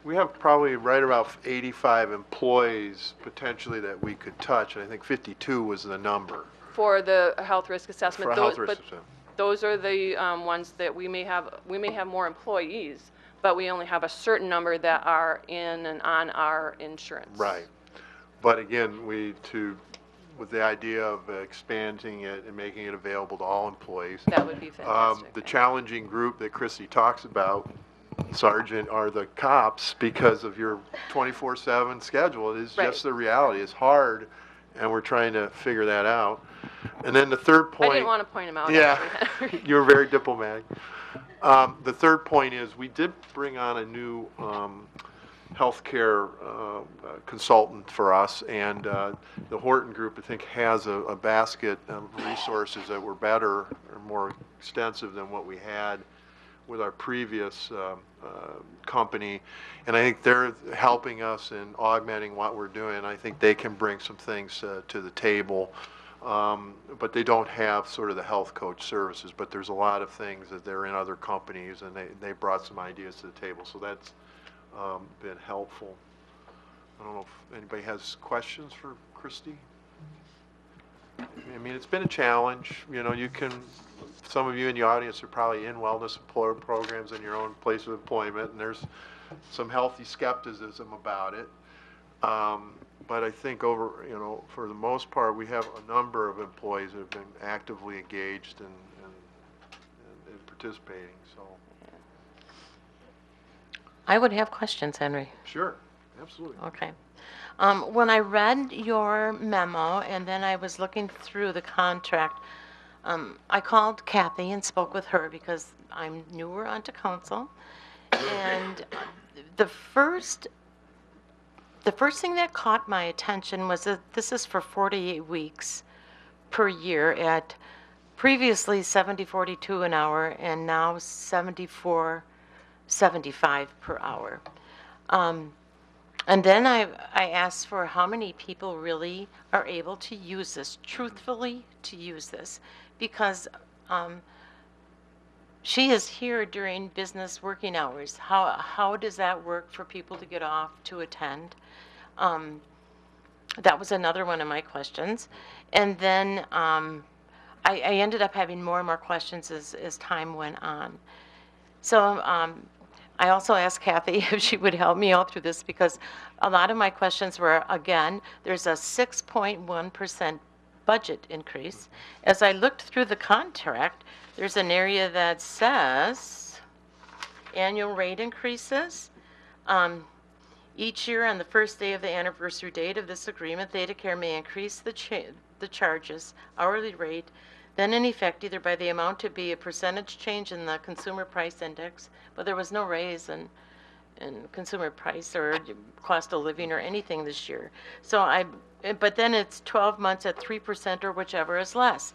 We have probably right about 85 employees potentially that we could touch, and I think 52 was the number. For the health risk assessment. For health risk assessment. Those are the ones that we may have more employees, but we only have a certain number that are in and on our insurance. Right. But again, with the idea of expanding it and making it available to all employees. That would be fantastic. The challenging group that Chrissy talks about, Sergeant, are the cops, because of your 24/7 schedule. It is Right. just the reality. It's hard, and we're trying to figure that out. And then the third point. I didn't want to point them out. Yeah, Actually. you were very diplomatic. The third point is we did bring on a new healthcare consultant for us, and the Horton Group, I think, has a basket of resources that were better or more extensive than what we had with our previous company, and I think they're helping us in augmenting what we're doing. I think they can bring some things to the table, but they don't have sort of the health coach services, but there's a lot of things that they're in other companies, and they brought some ideas to the table. So that's been helpful. I don't know if anybody has questions for Christy. I mean, it's been a challenge. You know, some of you in the audience are probably in wellness programs in your own place of employment, and there's some healthy skepticism about it. But I think for the most part, we have a number of employees that have been actively engaged and participating, so. I would have questions, Henry. Sure, absolutely. Okay. When I read your memo and then I was looking through the contract, I called Kathy and spoke with her because I'm newer onto council. And the first thing that caught my attention was that this is for 48 weeks per year at previously $70.42 an hour and now $74.75 per hour. And then I asked for how many people really are able to use this, truthfully to use this, because she is here during business working hours. How does that work for people to get off to attend? That was another one of my questions. And then I ended up having more and more questions as time went on. So I also asked Kathy if she would help me out through this because a lot of my questions were, again, there's a 6.1% budget increase. As I looked through the contract, there's an area that says annual rate increases. Each year on the first day of the anniversary date of this agreement, Theta Care may increase the charges, hourly rate, then in effect either by the amount to be a percentage change in the consumer price index, but there was no raise in consumer price or cost of living or anything this year. So but then it's 12 months at 3% or whichever is less,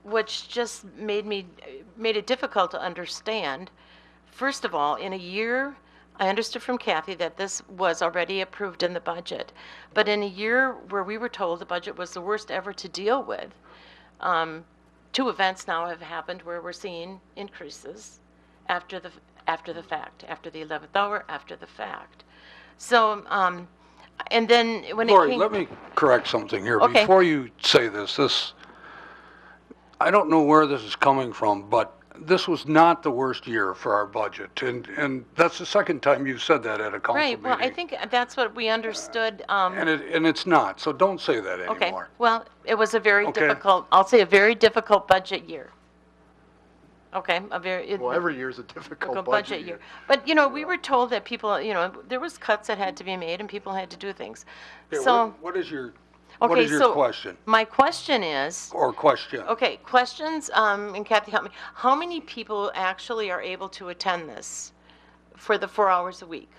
which just made it difficult to understand. First of all, in a year, I understood from Kathy that this was already approved in the budget, but in a year where we were told the budget was the worst ever to deal with, 2 events now have happened where we're seeing increases after the fact, after the 11th hour, after the fact. So, and then when Lori, it came... let me correct something here. Okay. Before you say this, I don't know where this is coming from, but this was not the worst year for our budget. And that's the second time you've said that at a council Right, meeting. well, I think that's what we understood. And it's not, so don't say that anymore. Okay, well, it was a very Okay. difficult, I'll say a very difficult budget year. Okay, Well, every year's a difficult budget year. But, we were told that people, there was cuts that had to be made and people had to do things. Okay, So, what is your okay, so question? my question is, Or question? okay, questions, and Kathy help me. How many people actually are able to attend this for the 4 hours a week?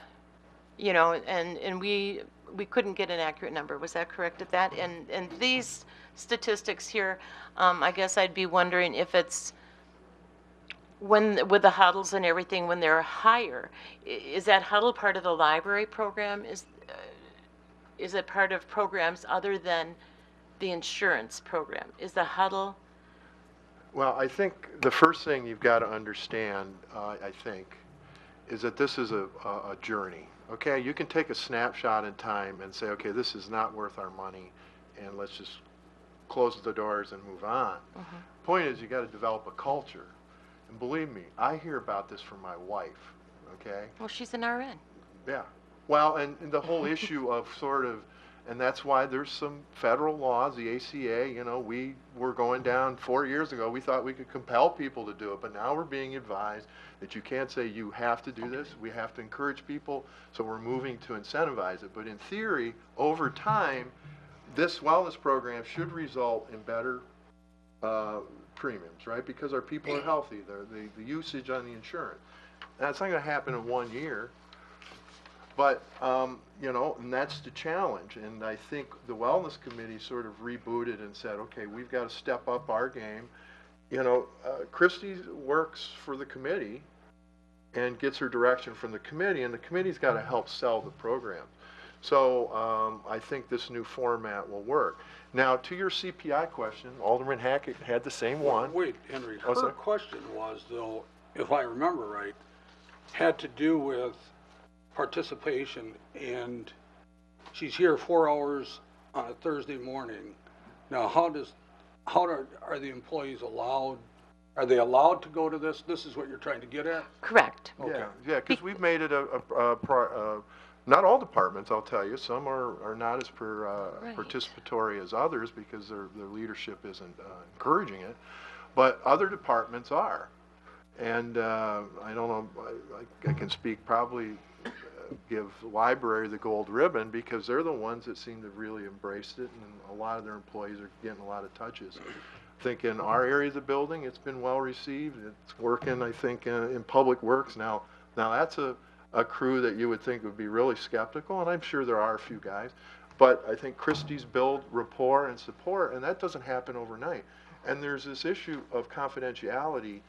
And we couldn't get an accurate number. Was that correct at that? And these statistics here, I guess I'd be wondering if it's with the huddles and everything, when they're higher, is that huddle part of the library program? Is it part of programs other than the insurance program? Is the huddle? Well, I think the first thing you've got to understand, I think, is that this is a journey. Okay, you can take a snapshot in time and say, okay, this is not worth our money, and let's just close the doors and move on. Mm-hmm. Point is, you got to develop a culture. And believe me, I hear about this from my wife, okay? Well, she's an RN. Yeah. Well, and the whole issue of and that's why there's some federal laws, the ACA, we were going down 4 years ago. We thought we could compel people to do it, but now we're being advised that you can't say you have to do this. We have to encourage people, so we're moving to incentivize it. But in theory, over time, this wellness program should result in better premiums, right? Because our people are healthy. The usage on the insurance. That's not going to happen in 1 year. But, and that's the challenge. And I think the Wellness Committee sort of rebooted and said, okay, we've got to step up our game. Christy works for the committee and gets her direction from the committee, and the committee's got to help sell the program. So I think this new format will work. Now, to your CPI question, Alderman Hackett had the same one. Wait, Henry, her question was, though, if I remember right, had to do with participation, and she's here 4 hours on a Thursday morning. Now, are the employees allowed, are they allowed to go to this? This is what you're trying to get at? Correct. Okay. Yeah, because we've made it not all departments, I'll tell you, some are not as Right. participatory as others because their leadership isn't encouraging it, but other departments are. And I don't know, I can speak probably, give the library the gold ribbon because they're the ones that seem to really embraced it, and a lot of their employees are getting a lot of touches. I think in our area of the building, it's been well received. It's working, I think, in Public Works. Now that's a crew that you would think would be really skeptical, and I'm sure there are a few guys. But I think Christie's build rapport and support, and that doesn't happen overnight. And there's this issue of confidentiality.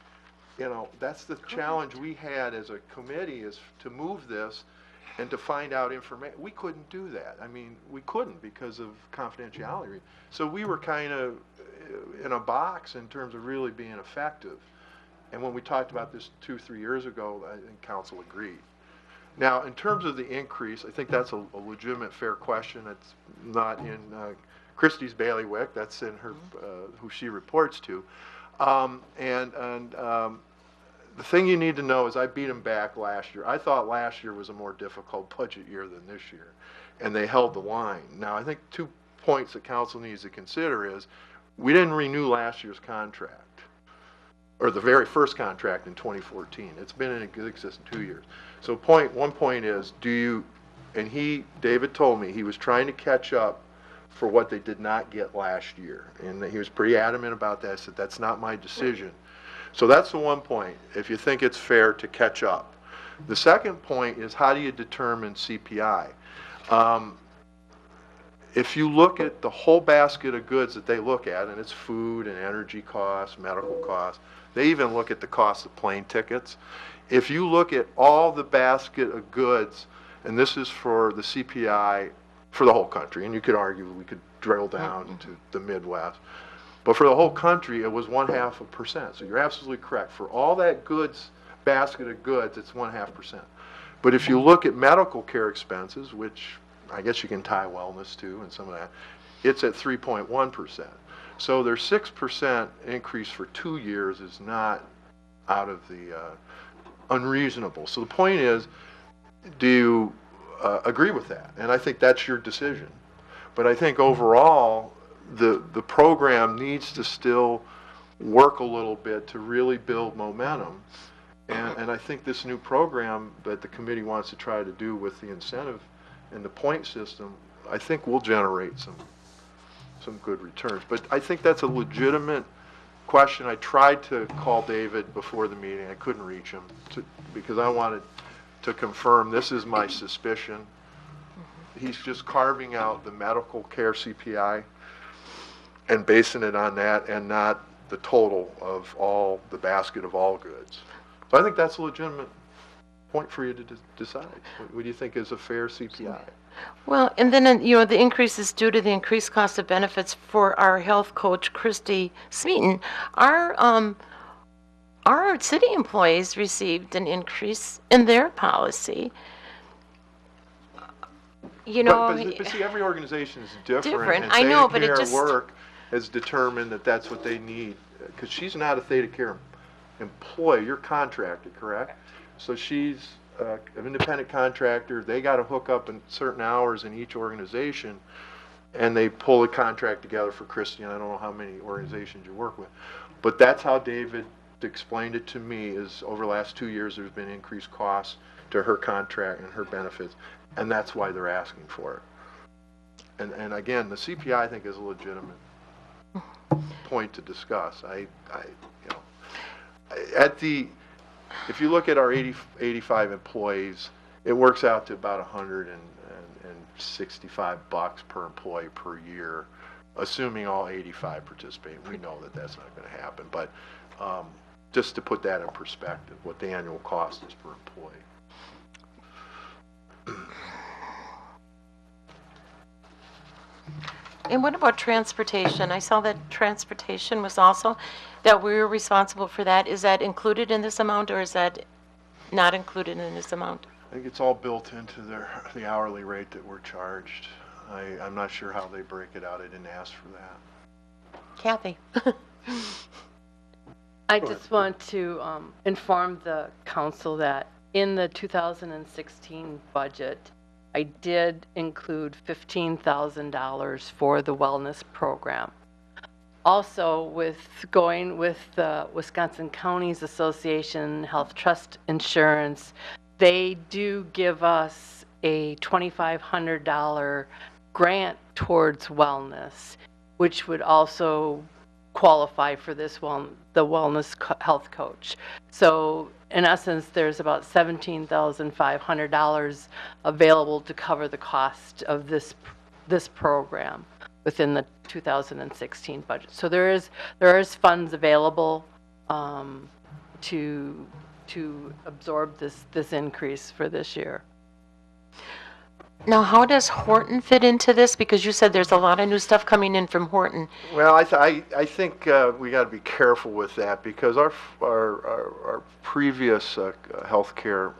You know, that's the challenge we had as a committee, is to move this and to find out information. We couldn't do that. I mean, we couldn't because of confidentiality. So we were kind of in a box in terms of really being effective. And when we talked about this 2-3 years ago, I think council agreed. Now, in terms of the increase, I think that's a legitimate, fair question. It's not in Christie's bailiwick. That's in her, who she reports to. The thing you need to know is I beat them back last year. I thought last year was a more difficult budget year than this year, and they held the line. Now, I think 2 points that council needs to consider is we didn't renew last year's contract, or the very first contract in 2014. It's been in existence 2 years. So one point is, David told me he was trying to catch up for what they did not get last year, and he was pretty adamant about that. I said, that's not my decision. So that's the one point, if you think it's fair to catch up. The second point is, how do you determine CPI? If you look at the whole basket of goods that they look at, and it's food and energy costs, medical costs, they even look at the cost of plane tickets. If you look at all the basket of goods, and this is for the CPI for the whole country, and you could argue we could drill down to the Midwest, but for the whole country, it was 0.5%. So you're absolutely correct. For all that goods, basket of goods, it's 0.5%. But if you look at medical care expenses, which I guess you can tie wellness to and some of that, it's at 3.1%. So their 6% increase for 2 years is not out of the unreasonable. So the point is, do you agree with that? And I think that's your decision. But I think overall, the program needs to still work a little bit to really build momentum. And I think this new program that the committee wants to try to do with the incentive and the point system, I think will generate some good returns. But I think that's a legitimate question. I tried to call David before the meeting. I couldn't reach him because I wanted to confirm. This is my suspicion. He's just carving out the medical care CPI and basing it on that and not the total of all the basket of all goods. So I think that's a legitimate point for you to decide. What do you think is a fair CPI? Well, and then, the increase is due to the increased cost of benefits for our health coach, Christy Smeaton. Our city employees received an increase in their policy. But see, every organization is different. And I know, but Theta it Care just Work has determined that that's what they need, because she's not a Theta Care employee. You're contracted, correct? So she's an independent contractor. They got to hook up in certain hours in each organization, and they pull a contract together for Christy. And I don't know how many organizations you work with, but that's how David explained it to me. Is over the last 2 years, there's been increased costs to her contract and her benefits, and that's why they're asking for it. And again, the CPI I think is a legitimate point to discuss. If you look at our 85 employees, it works out to about $165 per employee per year, assuming all 85 participate. We know that that's not going to happen, but just to put that in perspective, what the annual cost is per employee. And what about transportation? I saw that transportation was also, that we were responsible for that. Is that included in this amount, or is that not included in this amount? I think it's all built into the hourly rate that we're charged. I'm not sure how they break it out. I didn't ask for that. Kathy? I just want to inform the council that in the 2016 budget, I did include $15,000 for the wellness program. Also, with going with the Wisconsin Counties Association Health Trust Insurance, they do give us a $2,500 grant towards wellness, which would also qualify for this the wellness health coach. So in essence, there's about $17,500 available to cover the cost of this program within the 2016 budget. So there is funds available to absorb this increase for this year. Now, how does Horton fit into this? Because you said there's a lot of new stuff coming in from Horton. Well, I think we got to be careful with that because our previous healthcare,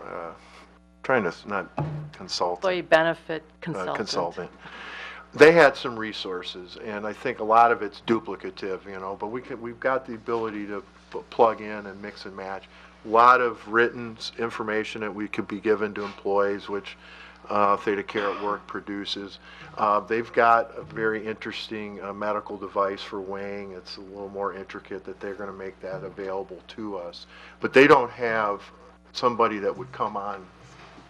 trying to not consultant, Employee benefit consultant. They had some resources, and I think a lot of it's duplicative, you know. But we've got the ability to plug in and mix and match. A lot of written information that we could be given to employees, which Theta Care at Work produces. They've got a very interesting medical device for weighing. It's a little more intricate that they're going to make that available to us. But they don't have somebody that would come on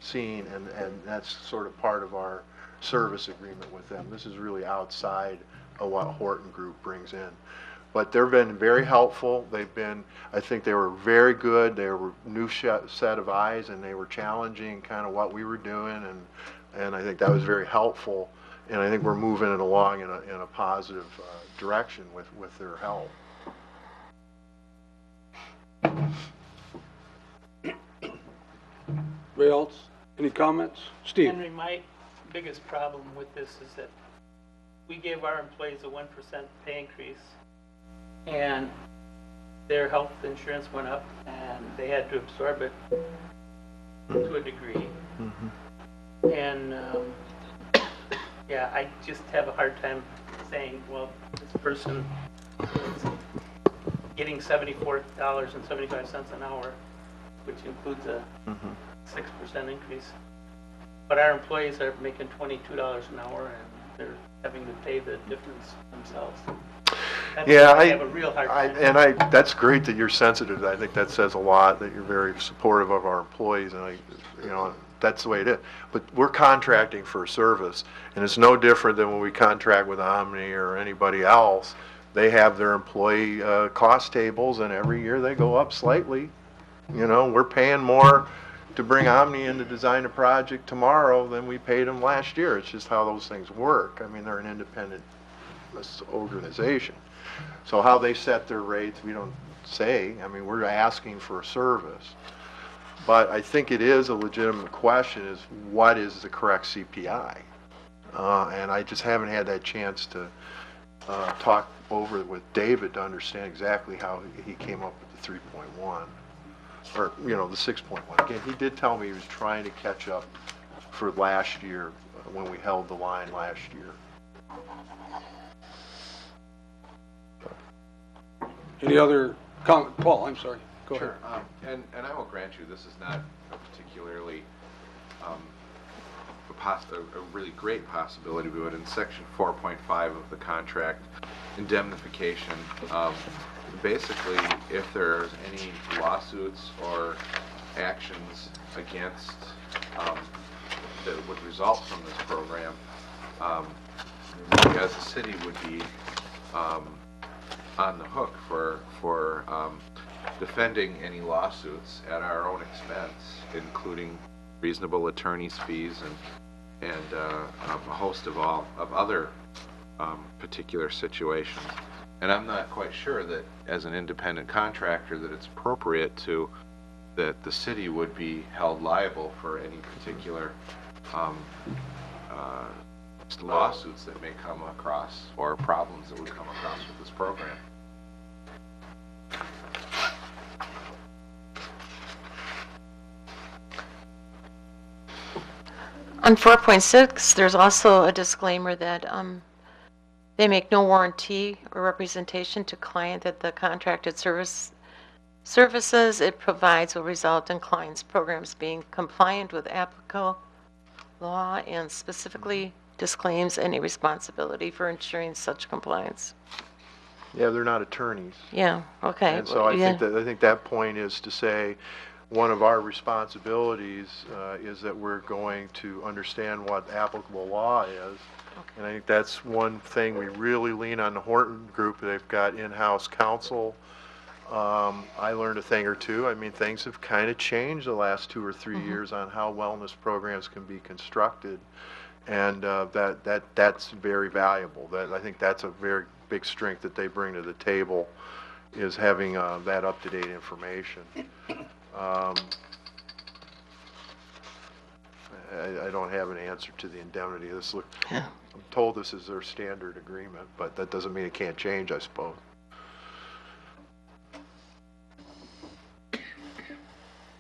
scene, and that's sort of part of our service agreement with them. This is really outside of what Horton Group brings in. But they've been very helpful. I think they were very good. They were a new set of eyes, and they were challenging kind of what we were doing, and I think that was very helpful. And I think we're moving it along in a positive direction with their help. Anybody else? Any comments? Steve? Henry, my biggest problem with this is that we gave our employees a 1% pay increase, and their health insurance went up, and they had to absorb it to a degree. Mm-hmm. And yeah, I just have a hard time saying, well, this person is getting $74.75 an hour, which includes a 6% increase. But our employees are making $22 an hour, and they're having to pay the difference themselves. Yeah, I have a real hard time. That's great that you're sensitive. I think that says a lot, that you're very supportive of our employees, and that's the way it is. But we're contracting for a service, and it's no different than when we contract with Omni or anybody else. They have their employee cost tables, and every year they go up slightly. You know, we're paying more to bring Omni in to design a project tomorrow than we paid them last year. It's just how those things work. I mean, they're an independent organization. So how they set their rates, we don't say. I mean, we're asking for a service. But I think it is a legitimate question, is what is the correct CPI? And I just haven't had that chance to talk over with David to understand exactly how he came up with the 3.1. Or, the 6.1. Again, he did tell me he was trying to catch up for last year when we held the line last year. Any other comment? Paul, I'm sorry. Go ahead. Sure. And I will grant you this is not a particularly a really great possibility, but in Section 4.5 of the contract, indemnification, basically, if there's any lawsuits or actions against that would result from this program, we as a city would be on the hook for defending any lawsuits at our own expense, including reasonable attorney's fees and a host of other particular situations. And I'm not quite sure that, as an independent contractor, that it's appropriate that the city would be held liable for any particular lawsuits that may come across or problems that would come across with this program. On 4.6, there's also a disclaimer that they make no warranty or representation to client that the contracted services it provides will result in client's programs being compliant with applicable law and specifically disclaims any responsibility for ensuring such compliance. Yeah, they're not attorneys. Yeah, okay. And so I think that point is to say, one of our responsibilities is that we're going to understand what applicable law is. And I think that's one thing we really lean on the Horton Group. They've got in-house counsel. I learned a thing or two. I mean, things have kind of changed the last 2 or 3 years on how wellness programs can be constructed. And that's very valuable. I think that's a very big strength that they bring to the table, is having that up-to-date information. I don't have an answer to the indemnity. I'm told this is their standard agreement, but that doesn't mean it can't change, I suppose.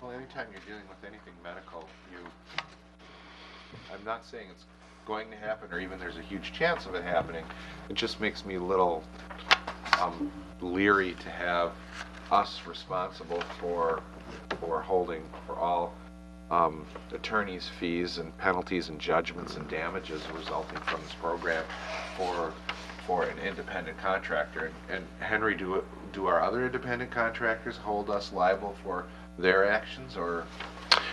Well, anytime you're dealing with anything medical, I'm not saying it's going to happen or even there's a huge chance of it happening. It just makes me a little leery to have us responsible for holding for all attorneys' fees and penalties and judgments and damages resulting from this program for an independent contractor. And Henry, do our other independent contractors hold us liable for their actions, or?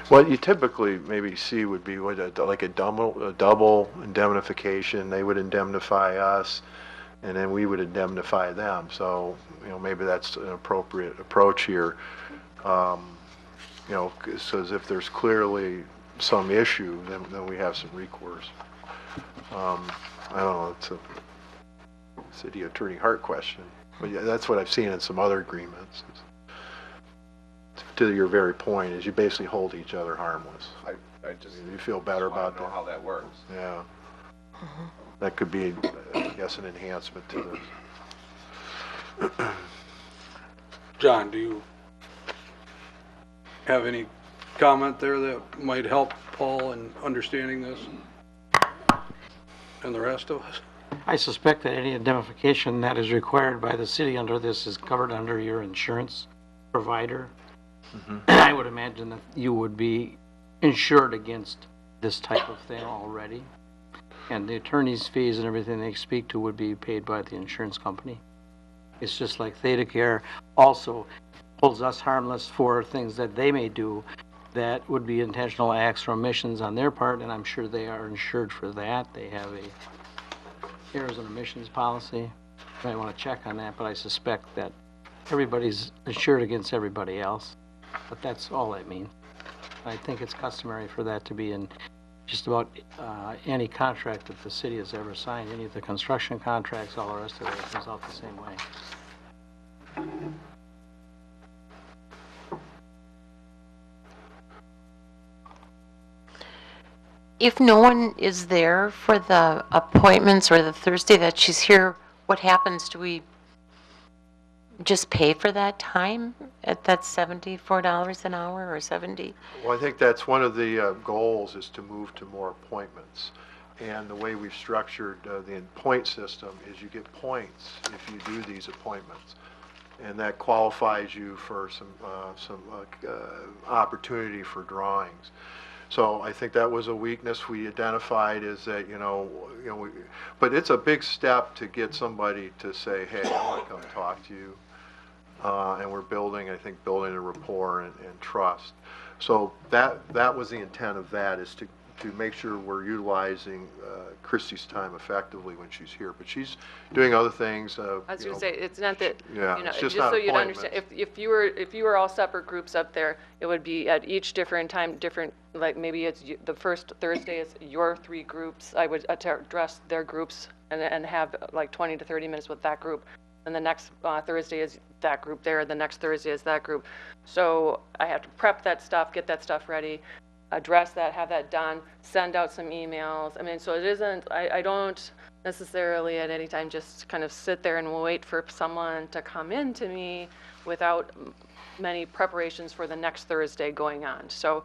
What you typically maybe see would be like a double indemnification. They would indemnify us, and then we would indemnify them. So, maybe that's an appropriate approach here. So if there's clearly some issue, then we have some recourse. I don't know, it's a city attorney Hart question, but yeah, that's what I've seen in some other agreements. To your very point, is you basically hold each other harmless. I just you feel better about know how that works. Yeah. That could be, I guess, an enhancement to this. John, do you have any comment there that might help Paul in understanding this and the rest of us? I suspect that any indemnification that is required by the city under this is covered under your insurance provider. I would imagine that you would be insured against this type of thing already. And the attorney's fees and everything they speak to would be paid by the insurance company. It's just like ThedaCare also holds us harmless for things that they may do that would be intentional acts or omissions on their part, and I'm sure they are insured for that. They have a errors and omissions policy. You might want to check on that, but I suspect that everybody's insured against everybody else. But that's all that means. I think it's customary for that to be in just about any contract that the city has ever signed. Any of the construction contracts, all the rest of it comes out the same way. If no one is there for the appointments or the Thursday that she's here, what happens? Do we just pay for that time at that $74 an hour or 70? Well, I think that's one of the goals, is to move to more appointments. And the way we've structured the point system is you get points if you do these appointments. And that qualifies you for some opportunity for drawings. So I think that was a weakness we identified, is that, but it's a big step to get somebody to say, hey, I want to come talk to you. And we're building a rapport and trust. So that was the intent of that, is to make sure we're utilizing Christy's time effectively when she's here. But she's doing other things. I was going to say, it's not that, yeah, it's just so not you'd understand, if you were all separate groups up there, it would be at each different time, like maybe it's the first Thursday is your 3 groups. I would address their groups and have like 20 to 30 minutes with that group. And the next Thursday is that group there, the next Thursday is that group. So I have to prep that stuff, get that stuff ready, address that, have that done, send out some emails. I mean, so it isn't, I don't necessarily at any time just kind of sit there and wait for someone to come in to me. without many preparations for the next Thursday going on. So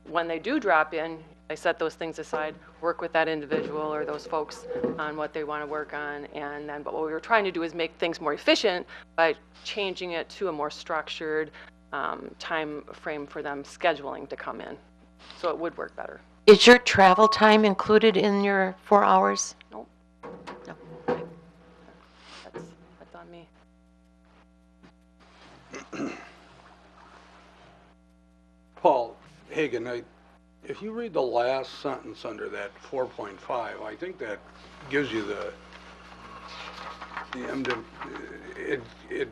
when they do drop in, I set those things aside, work with that individual or those folks on what they want to work on, and then, but what we were trying to do is make things more efficient by changing it to a more structured time frame for them scheduling to come in. So it would work better. Is your travel time included in your 4 hours? Nope. No. That's on me. Paul Hagan, if you read the last sentence under that 4.5, I think that gives you it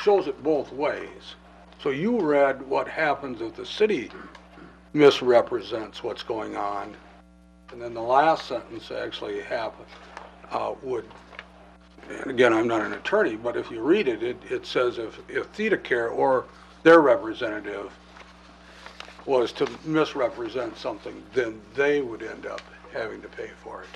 shows it both ways. So you read what happens if the city misrepresents what's going on, and then the last sentence actually would, and again, I'm not an attorney, but if you read it, it says if ThedaCare or their representative was to misrepresent something, then they would end up having to pay for it.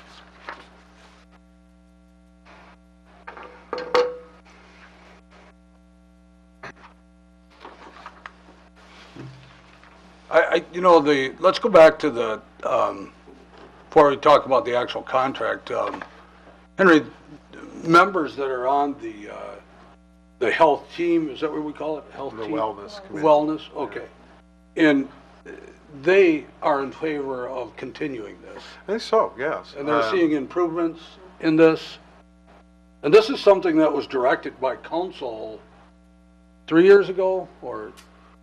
Let's go back to the, before we talk about the actual contract, Henry, members that are on the health team, is that what we call it? Health team? The wellness committee. Wellness, okay. And they are in favor of continuing this. I think so, yes. And they're seeing improvements in this. And this is something that was directed by council 3 years ago, or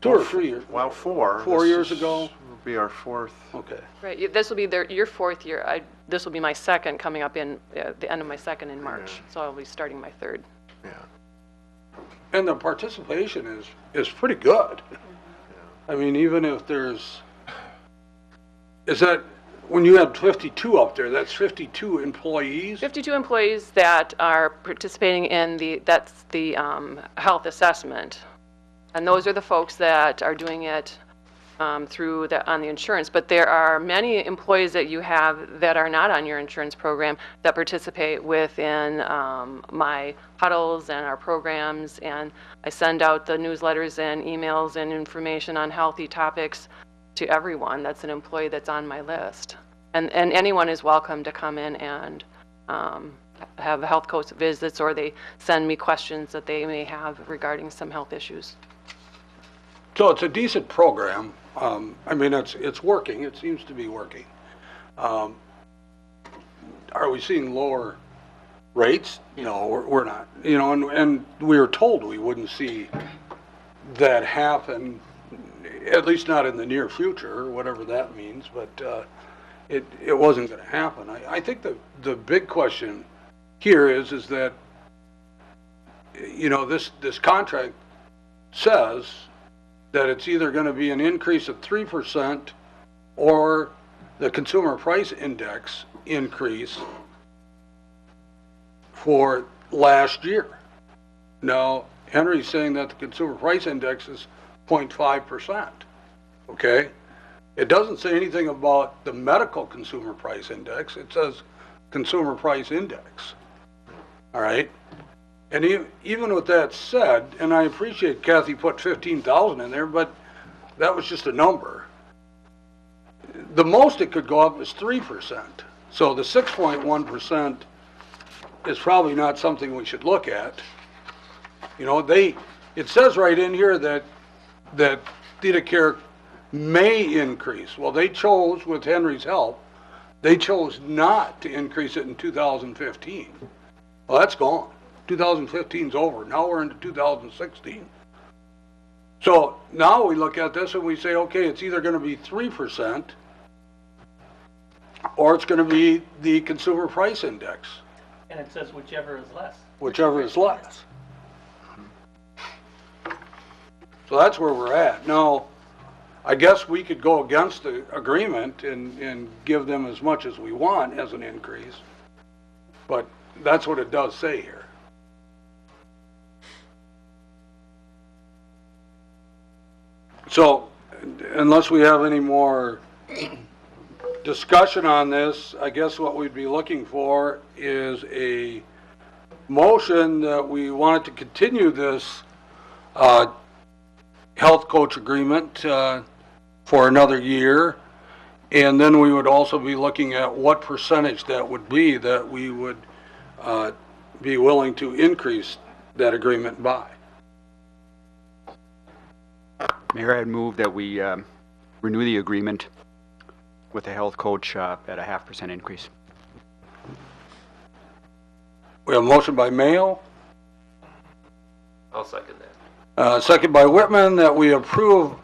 2 or 3 years? Well, 4. 4 years ago? Will be our 4th. Okay. Right, this will be your 4th year. This will be my 2nd, coming up in the end of my 2nd in March. Yeah. So I'll be starting my 3rd. Yeah. And the participation is pretty good. I mean, even if is that, when you had 52 up there, that's 52 employees? 52 employees that are participating in that's the health assessment. And those are the folks that are doing it on the insurance. But there are many employees that you have that are not on your insurance program that participate within my huddles and our programs. And I send out the newsletters and emails and information on healthy topics to everyone that's an employee that's on my list. And anyone is welcome to come in and have health coach visits, or they send me questions that they may have regarding some health issues. So it's a decent program. I mean, it's working. It seems to be working. Are we seeing lower rates? No, we're not. You know, and we were told we wouldn't see that happen, at least not in the near future, whatever that means. But it wasn't going to happen. I think the big question here is that, you know, this contract says that it's either going to be an increase of 3% or the consumer price index increase for last year. Now, Henry's saying that the consumer price index is 0.5%, okay? It doesn't say anything about the medical consumer price index. It says consumer price index, all right? And even with that said, and I appreciate Kathy put 15,000 in there, but that was just a number. The most it could go up is 3%. So the 6.1% is probably not something we should look at. You know, it says right in here that ThedaCare may increase. Well, they chose, with Henry's help, they chose not to increase it in 2015. Well, that's gone. 2015's over. Now we're into 2016. So now we look at this and we say, okay, it's either going to be 3% or it's going to be the consumer price index. And it says whichever is less. Whichever is less. So that's where we're at. Now, I guess we could go against the agreement and give them as much as we want as an increase, but that's what it does say here. So, unless we have any more discussion on this, I guess what we'd be looking for is a motion that we wanted to continue this health coach agreement for another year. And then we would also be looking at what percentage that would be that we would be willing to increase that agreement by. Mayor, I'd move that we renew the agreement with the health coach at a 0.5% increase. We have a motion by Mayo, I'll second that. second by Whitman, that we approve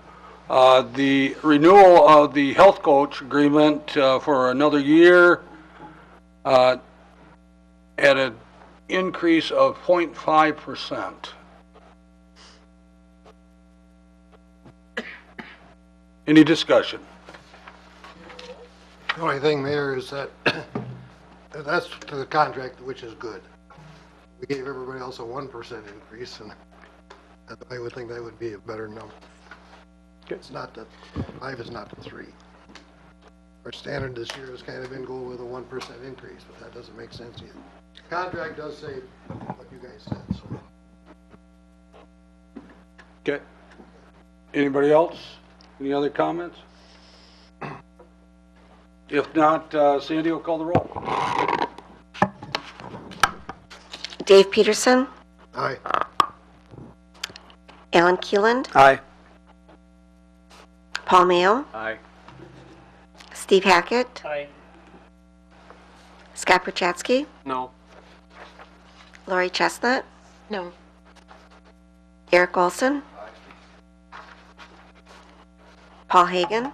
the renewal of the health coach agreement for another year at an increase of 0.5%. Any discussion? The only thing, Mayor, is that that's to the contract, which is good. We gave everybody else a 1% increase, and I would think that would be a better number. It's not that 5 is not the 3. Our standard this year has kind of been go with a 1% increase, but that doesn't make sense either. The contract does say what you guys said. So. Okay. Anybody else? Any other comments? If not, Sandy will call the roll. Dave Peterson, Aye. Alan Keeland, Aye. Paul Mayo, Aye. Steve Hackett, Aye. Scott Perchatsky, No. Lori Chestnut, No. Eric Olson, Paul Hagan,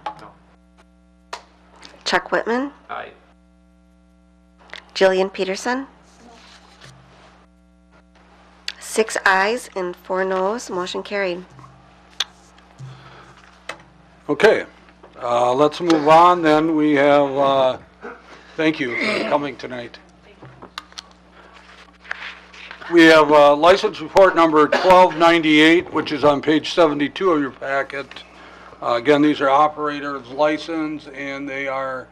Chuck Whitman, Aye. Jillian Peterson. 6 ayes and 4 noes, motion carried. Okay, let's move on then. We have, thank you for coming tonight. We have license report number 1298, which is on page 72 of your packet. Again, these are operators' license, and they are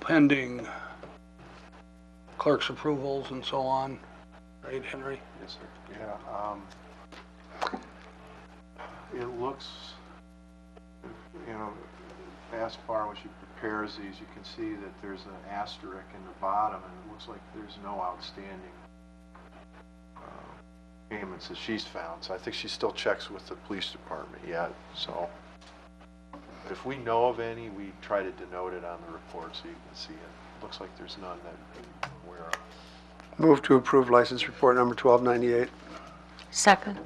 pending clerk's approvals and so on. Right, Henry? Yes, sir. Yeah. It looks, you know, as far as she prepares these, you can see that there's an asterisk in the bottom, and it looks like there's no outstanding payments that she's found. So I think she still checks with the police department yet. So if we know of any, we try to denote it on the report so you can see it. Looks like there's none that we're aware of. Move to approve license report number 1298. Second.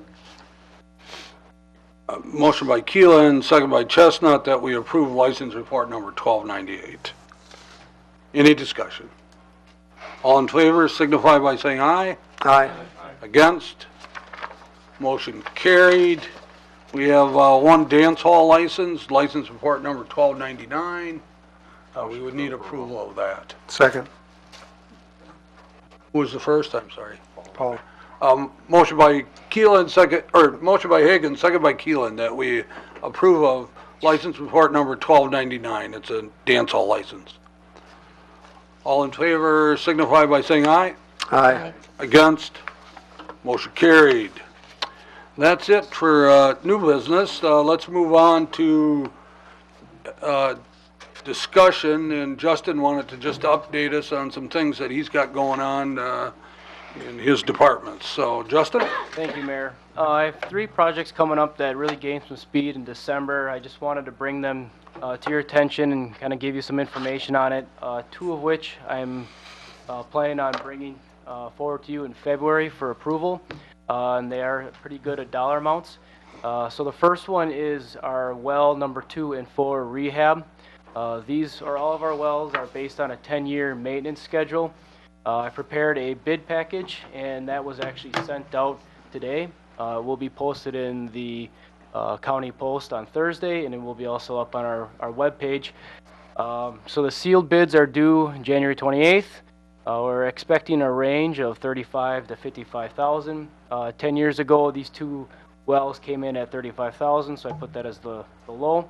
Motion by Keelan, second by Chestnut, that we approve license report number 1298. Any discussion? All in favor signify by saying aye. Aye. Against? Motion carried. We have one dance hall license, license report number 1299. We would need approval of that. Second. Who was the first? I'm sorry. Paul. Motion by Keelan, second, or motion by Higgins, second by Keelan, that we approve of license report number 1299. It's a dance hall license. All in favor signify by saying aye. Aye. Against? Motion carried. That's it for new business. Let's move on to discussion, and Justin wanted to just update us on some things that he's got going on in his department. So, Justin? Thank you, Mayor. I have 3 projects coming up that really gained some speed in December. I just wanted to bring them to your attention and kind of give you some information on it. 2 of which I'm planning on bringing forward to you in February for approval, and they are pretty good at dollar amounts. So the first one is our well number 2 and 4 rehab. These are all of our wells are based on a 10-year maintenance schedule. I prepared a bid package, and that was actually sent out today. It will be posted in the County Post on Thursday, and it will be also up on our webpage. So the sealed bids are due January 28th. We're expecting a range of $35,000 to $55,000. 10 years ago, these 2 wells came in at $35,000, so I put that as the low.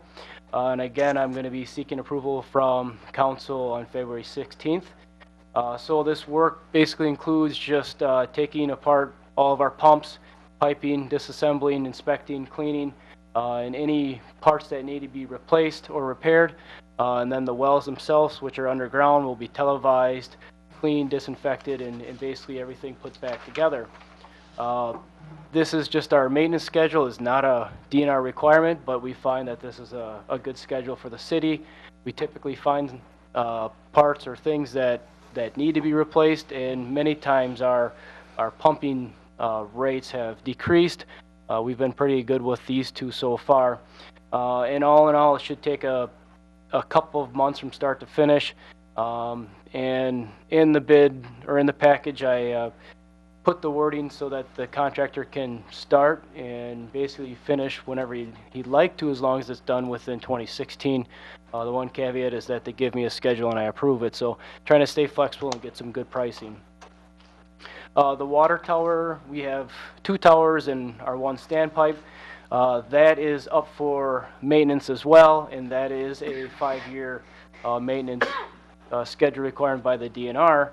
And again, I'm going to be seeking approval from council on February 16th. So this work basically includes just taking apart all of our pumps, piping, disassembling, inspecting, cleaning, and any parts that need to be replaced or repaired. And then the wells themselves, which are underground, will be televised, cleaned, disinfected, and basically everything put back together. This is just our maintenance schedule. It's not a DNR requirement, but we find that this is a good schedule for the city. We typically find parts or things that need to be replaced, and many times our pumping rates have decreased. We've been pretty good with these two so far. And all in all, it should take a couple of months from start to finish. And in the bid, or in the package, I put the wording so that the contractor can start and basically finish whenever he'd like to, as long as it's done within 2016. The one caveat is that they give me a schedule and I approve it, so trying to stay flexible and get some good pricing. The water tower, we have 2 towers and our 1 standpipe. That is up for maintenance as well, and that is a 5-year maintenance schedule required by the DNR.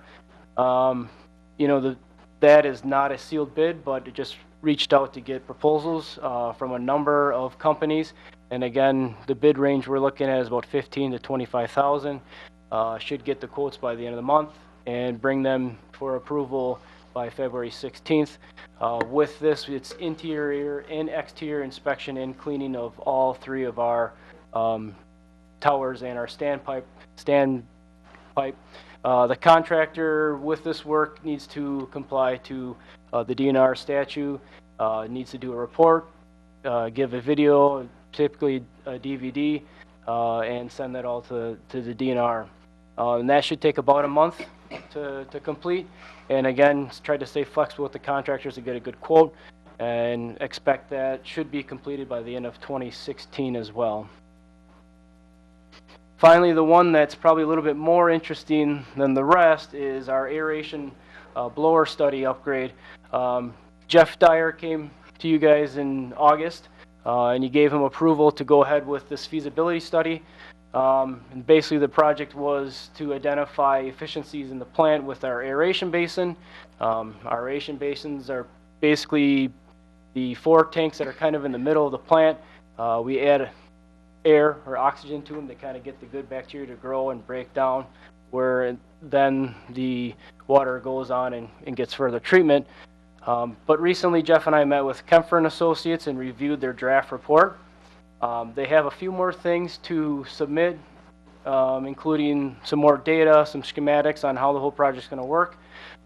You know, that is not a sealed bid, but it just reached out to get proposals from a number of companies. And again, the bid range we're looking at is about $15,000 to $25,000. Should get the quotes by the end of the month and bring them for approval by February 16th. With this, it's interior and exterior inspection and cleaning of all 3 of our towers and our standpipe. The contractor with this work needs to comply to the DNR statute, needs to do a report, give a video, typically a DVD, and send that all to the DNR. And that should take about a month to complete. And again, try to stay flexible with the contractors to get a good quote, and expect that should be completed by the end of 2016 as well. Finally, the one that's probably a little bit more interesting than the rest is our aeration blower study upgrade. Jeff Dyer came to you guys in August, and you gave him approval to go ahead with this feasibility study. And basically the project was to identify efficiencies in the plant with our aeration basin. Our aeration basins are basically the 4 tanks that are kind of in the middle of the plant. We add air or oxygen to them to kind of get the good bacteria to grow and break down, where then the water goes on and gets further treatment. But recently Jeff and I met with Kempfer and Associates and reviewed their draft report. They have a few more things to submit, including some more data, some schematics on how the whole project's going to work.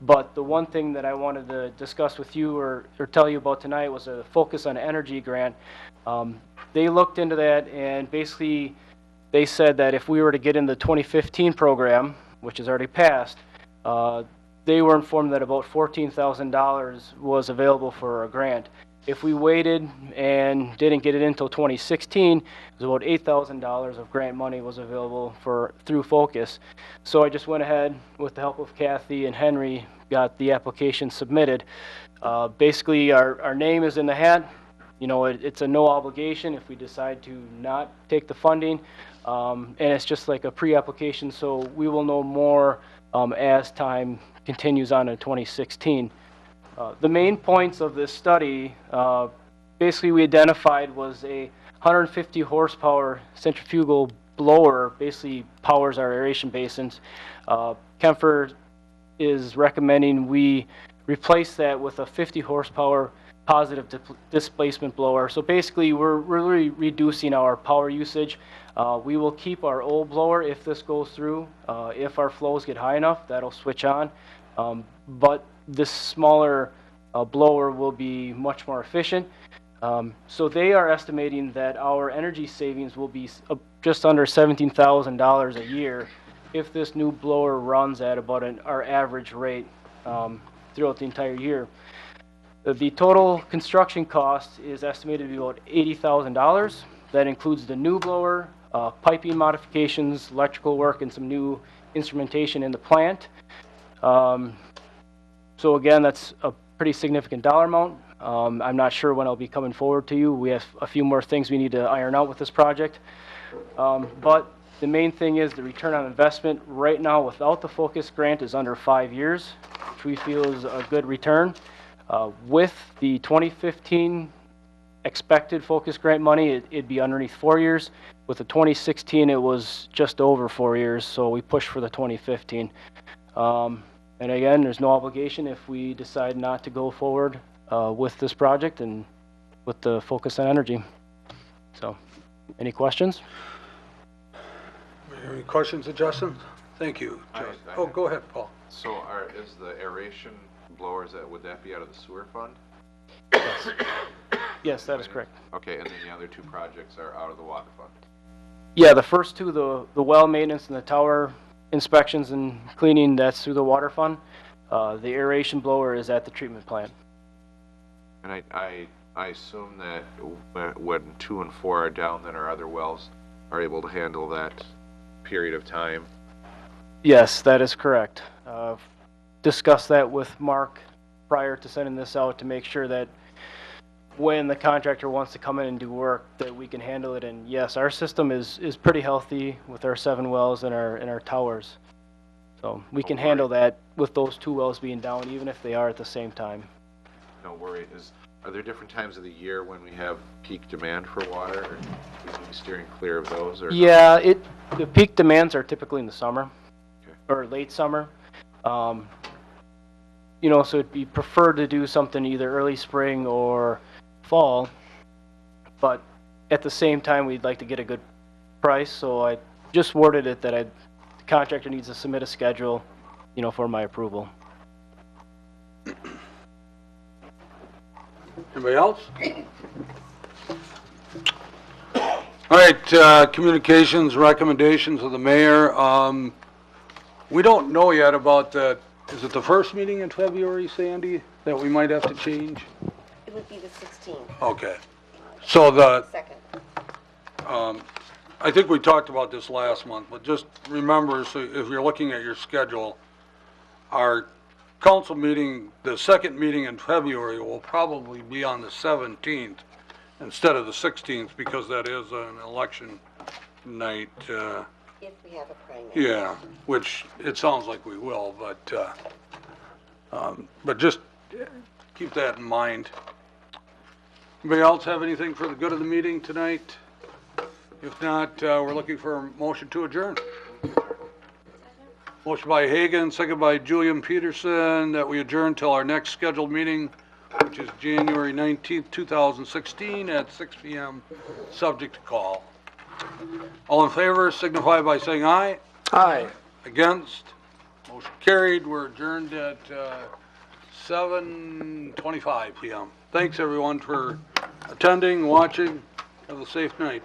But the one thing that I wanted to discuss with you or tell you about tonight was a focus on energy grant. They looked into that, and basically they said that if we were to get in the 2015 program, which is already passed, they were informed that about $14,000 was available for a grant. If we waited and didn't get it until 2016, it was about $8,000 of grant money was available through Focus. So I just went ahead, with the help of Kathy and Henry, got the application submitted. Basically, our name is in the hat. You know, it's a no obligation if we decide to not take the funding, and it's just like a pre-application, so we will know more as time continues on in 2016. The main points of this study, basically we identified was a 150 horsepower centrifugal blower, basically powers our aeration basins. Kempfer is recommending we replace that with a 50 horsepower positive displacement blower. So basically we're really reducing our power usage. We will keep our old blower if this goes through. If our flows get high enough, that'll switch on. But this smaller blower will be much more efficient. So they are estimating that our energy savings will be just under $17,000 a year if this new blower runs at about our average rate throughout the entire year. The total construction cost is estimated to be about $80,000. That includes the new blower, piping modifications, electrical work, and some new instrumentation in the plant. So again, that's a pretty significant dollar amount. I'm not sure when I'll be coming forward to you. We have a few more things we need to iron out with this project. But the main thing is the return on investment right now without the Focus grant is under 5 years, which we feel is a good return. With the 2015 expected focus grant money, it'd be underneath 4 years. With the 2016, it was just over 4 years, so we pushed for the 2015. And again, there's no obligation if we decide not to go forward with this project and with the focus on energy. So, any questions? Any questions of Justin? Thank you. Oh, go ahead, Paul. So is the aeration blowers, would that be out of the sewer fund? Yes, yes, that is correct. Okay, and then the other two projects are out of the water fund? Yeah, the first two, the well maintenance and the tower inspections and cleaning, that's through the water fund. The aeration blower is at the treatment plant. And I assume that when 2 and 4 are down, then our other wells are able to handle that period of time? Yes, that is correct. Discussed that with Mark prior to sending this out to make sure that when the contractor wants to come in and do work, that we can handle it. And yes, our system is pretty healthy with our 7 wells and our towers. So we can handle that with those 2 wells being down, even if they are at the same time. No worry. Are there different times of the year when we have peak demand for water, or are we steering clear of those? Or yeah, the peak demands are typically in the summer, okay, or late summer. You know, so it'd be preferred to do something either early spring or fall, but at the same time, we'd like to get a good price, so I just worded it that the contractor needs to submit a schedule, you know, for my approval. Anybody else? All right, communications, recommendations of the mayor. We don't know yet about the, is it the first meeting in February, Sandy, that we might have to change? It would be the 16th, Okay. So the, second. I think we talked about this last month, but just remember, so if you're looking at your schedule, our council meeting, the second meeting in February will probably be on the 17th instead of the 16th, because that is an election night. If we have a primary. Yeah, which it sounds like we will, but just keep that in mind. Anybody else have anything for the good of the meeting tonight? If not, we're looking for a motion to adjourn. Motion by Hagan, second by Julian Peterson, that we adjourn till our next scheduled meeting, which is January 19th, 2016 at 6 p.m., subject to call. All in favor signify by saying aye. Aye. Against? Motion carried. We're adjourned at 7:25 p.m. Thanks everyone for attending, watching. Have a safe night.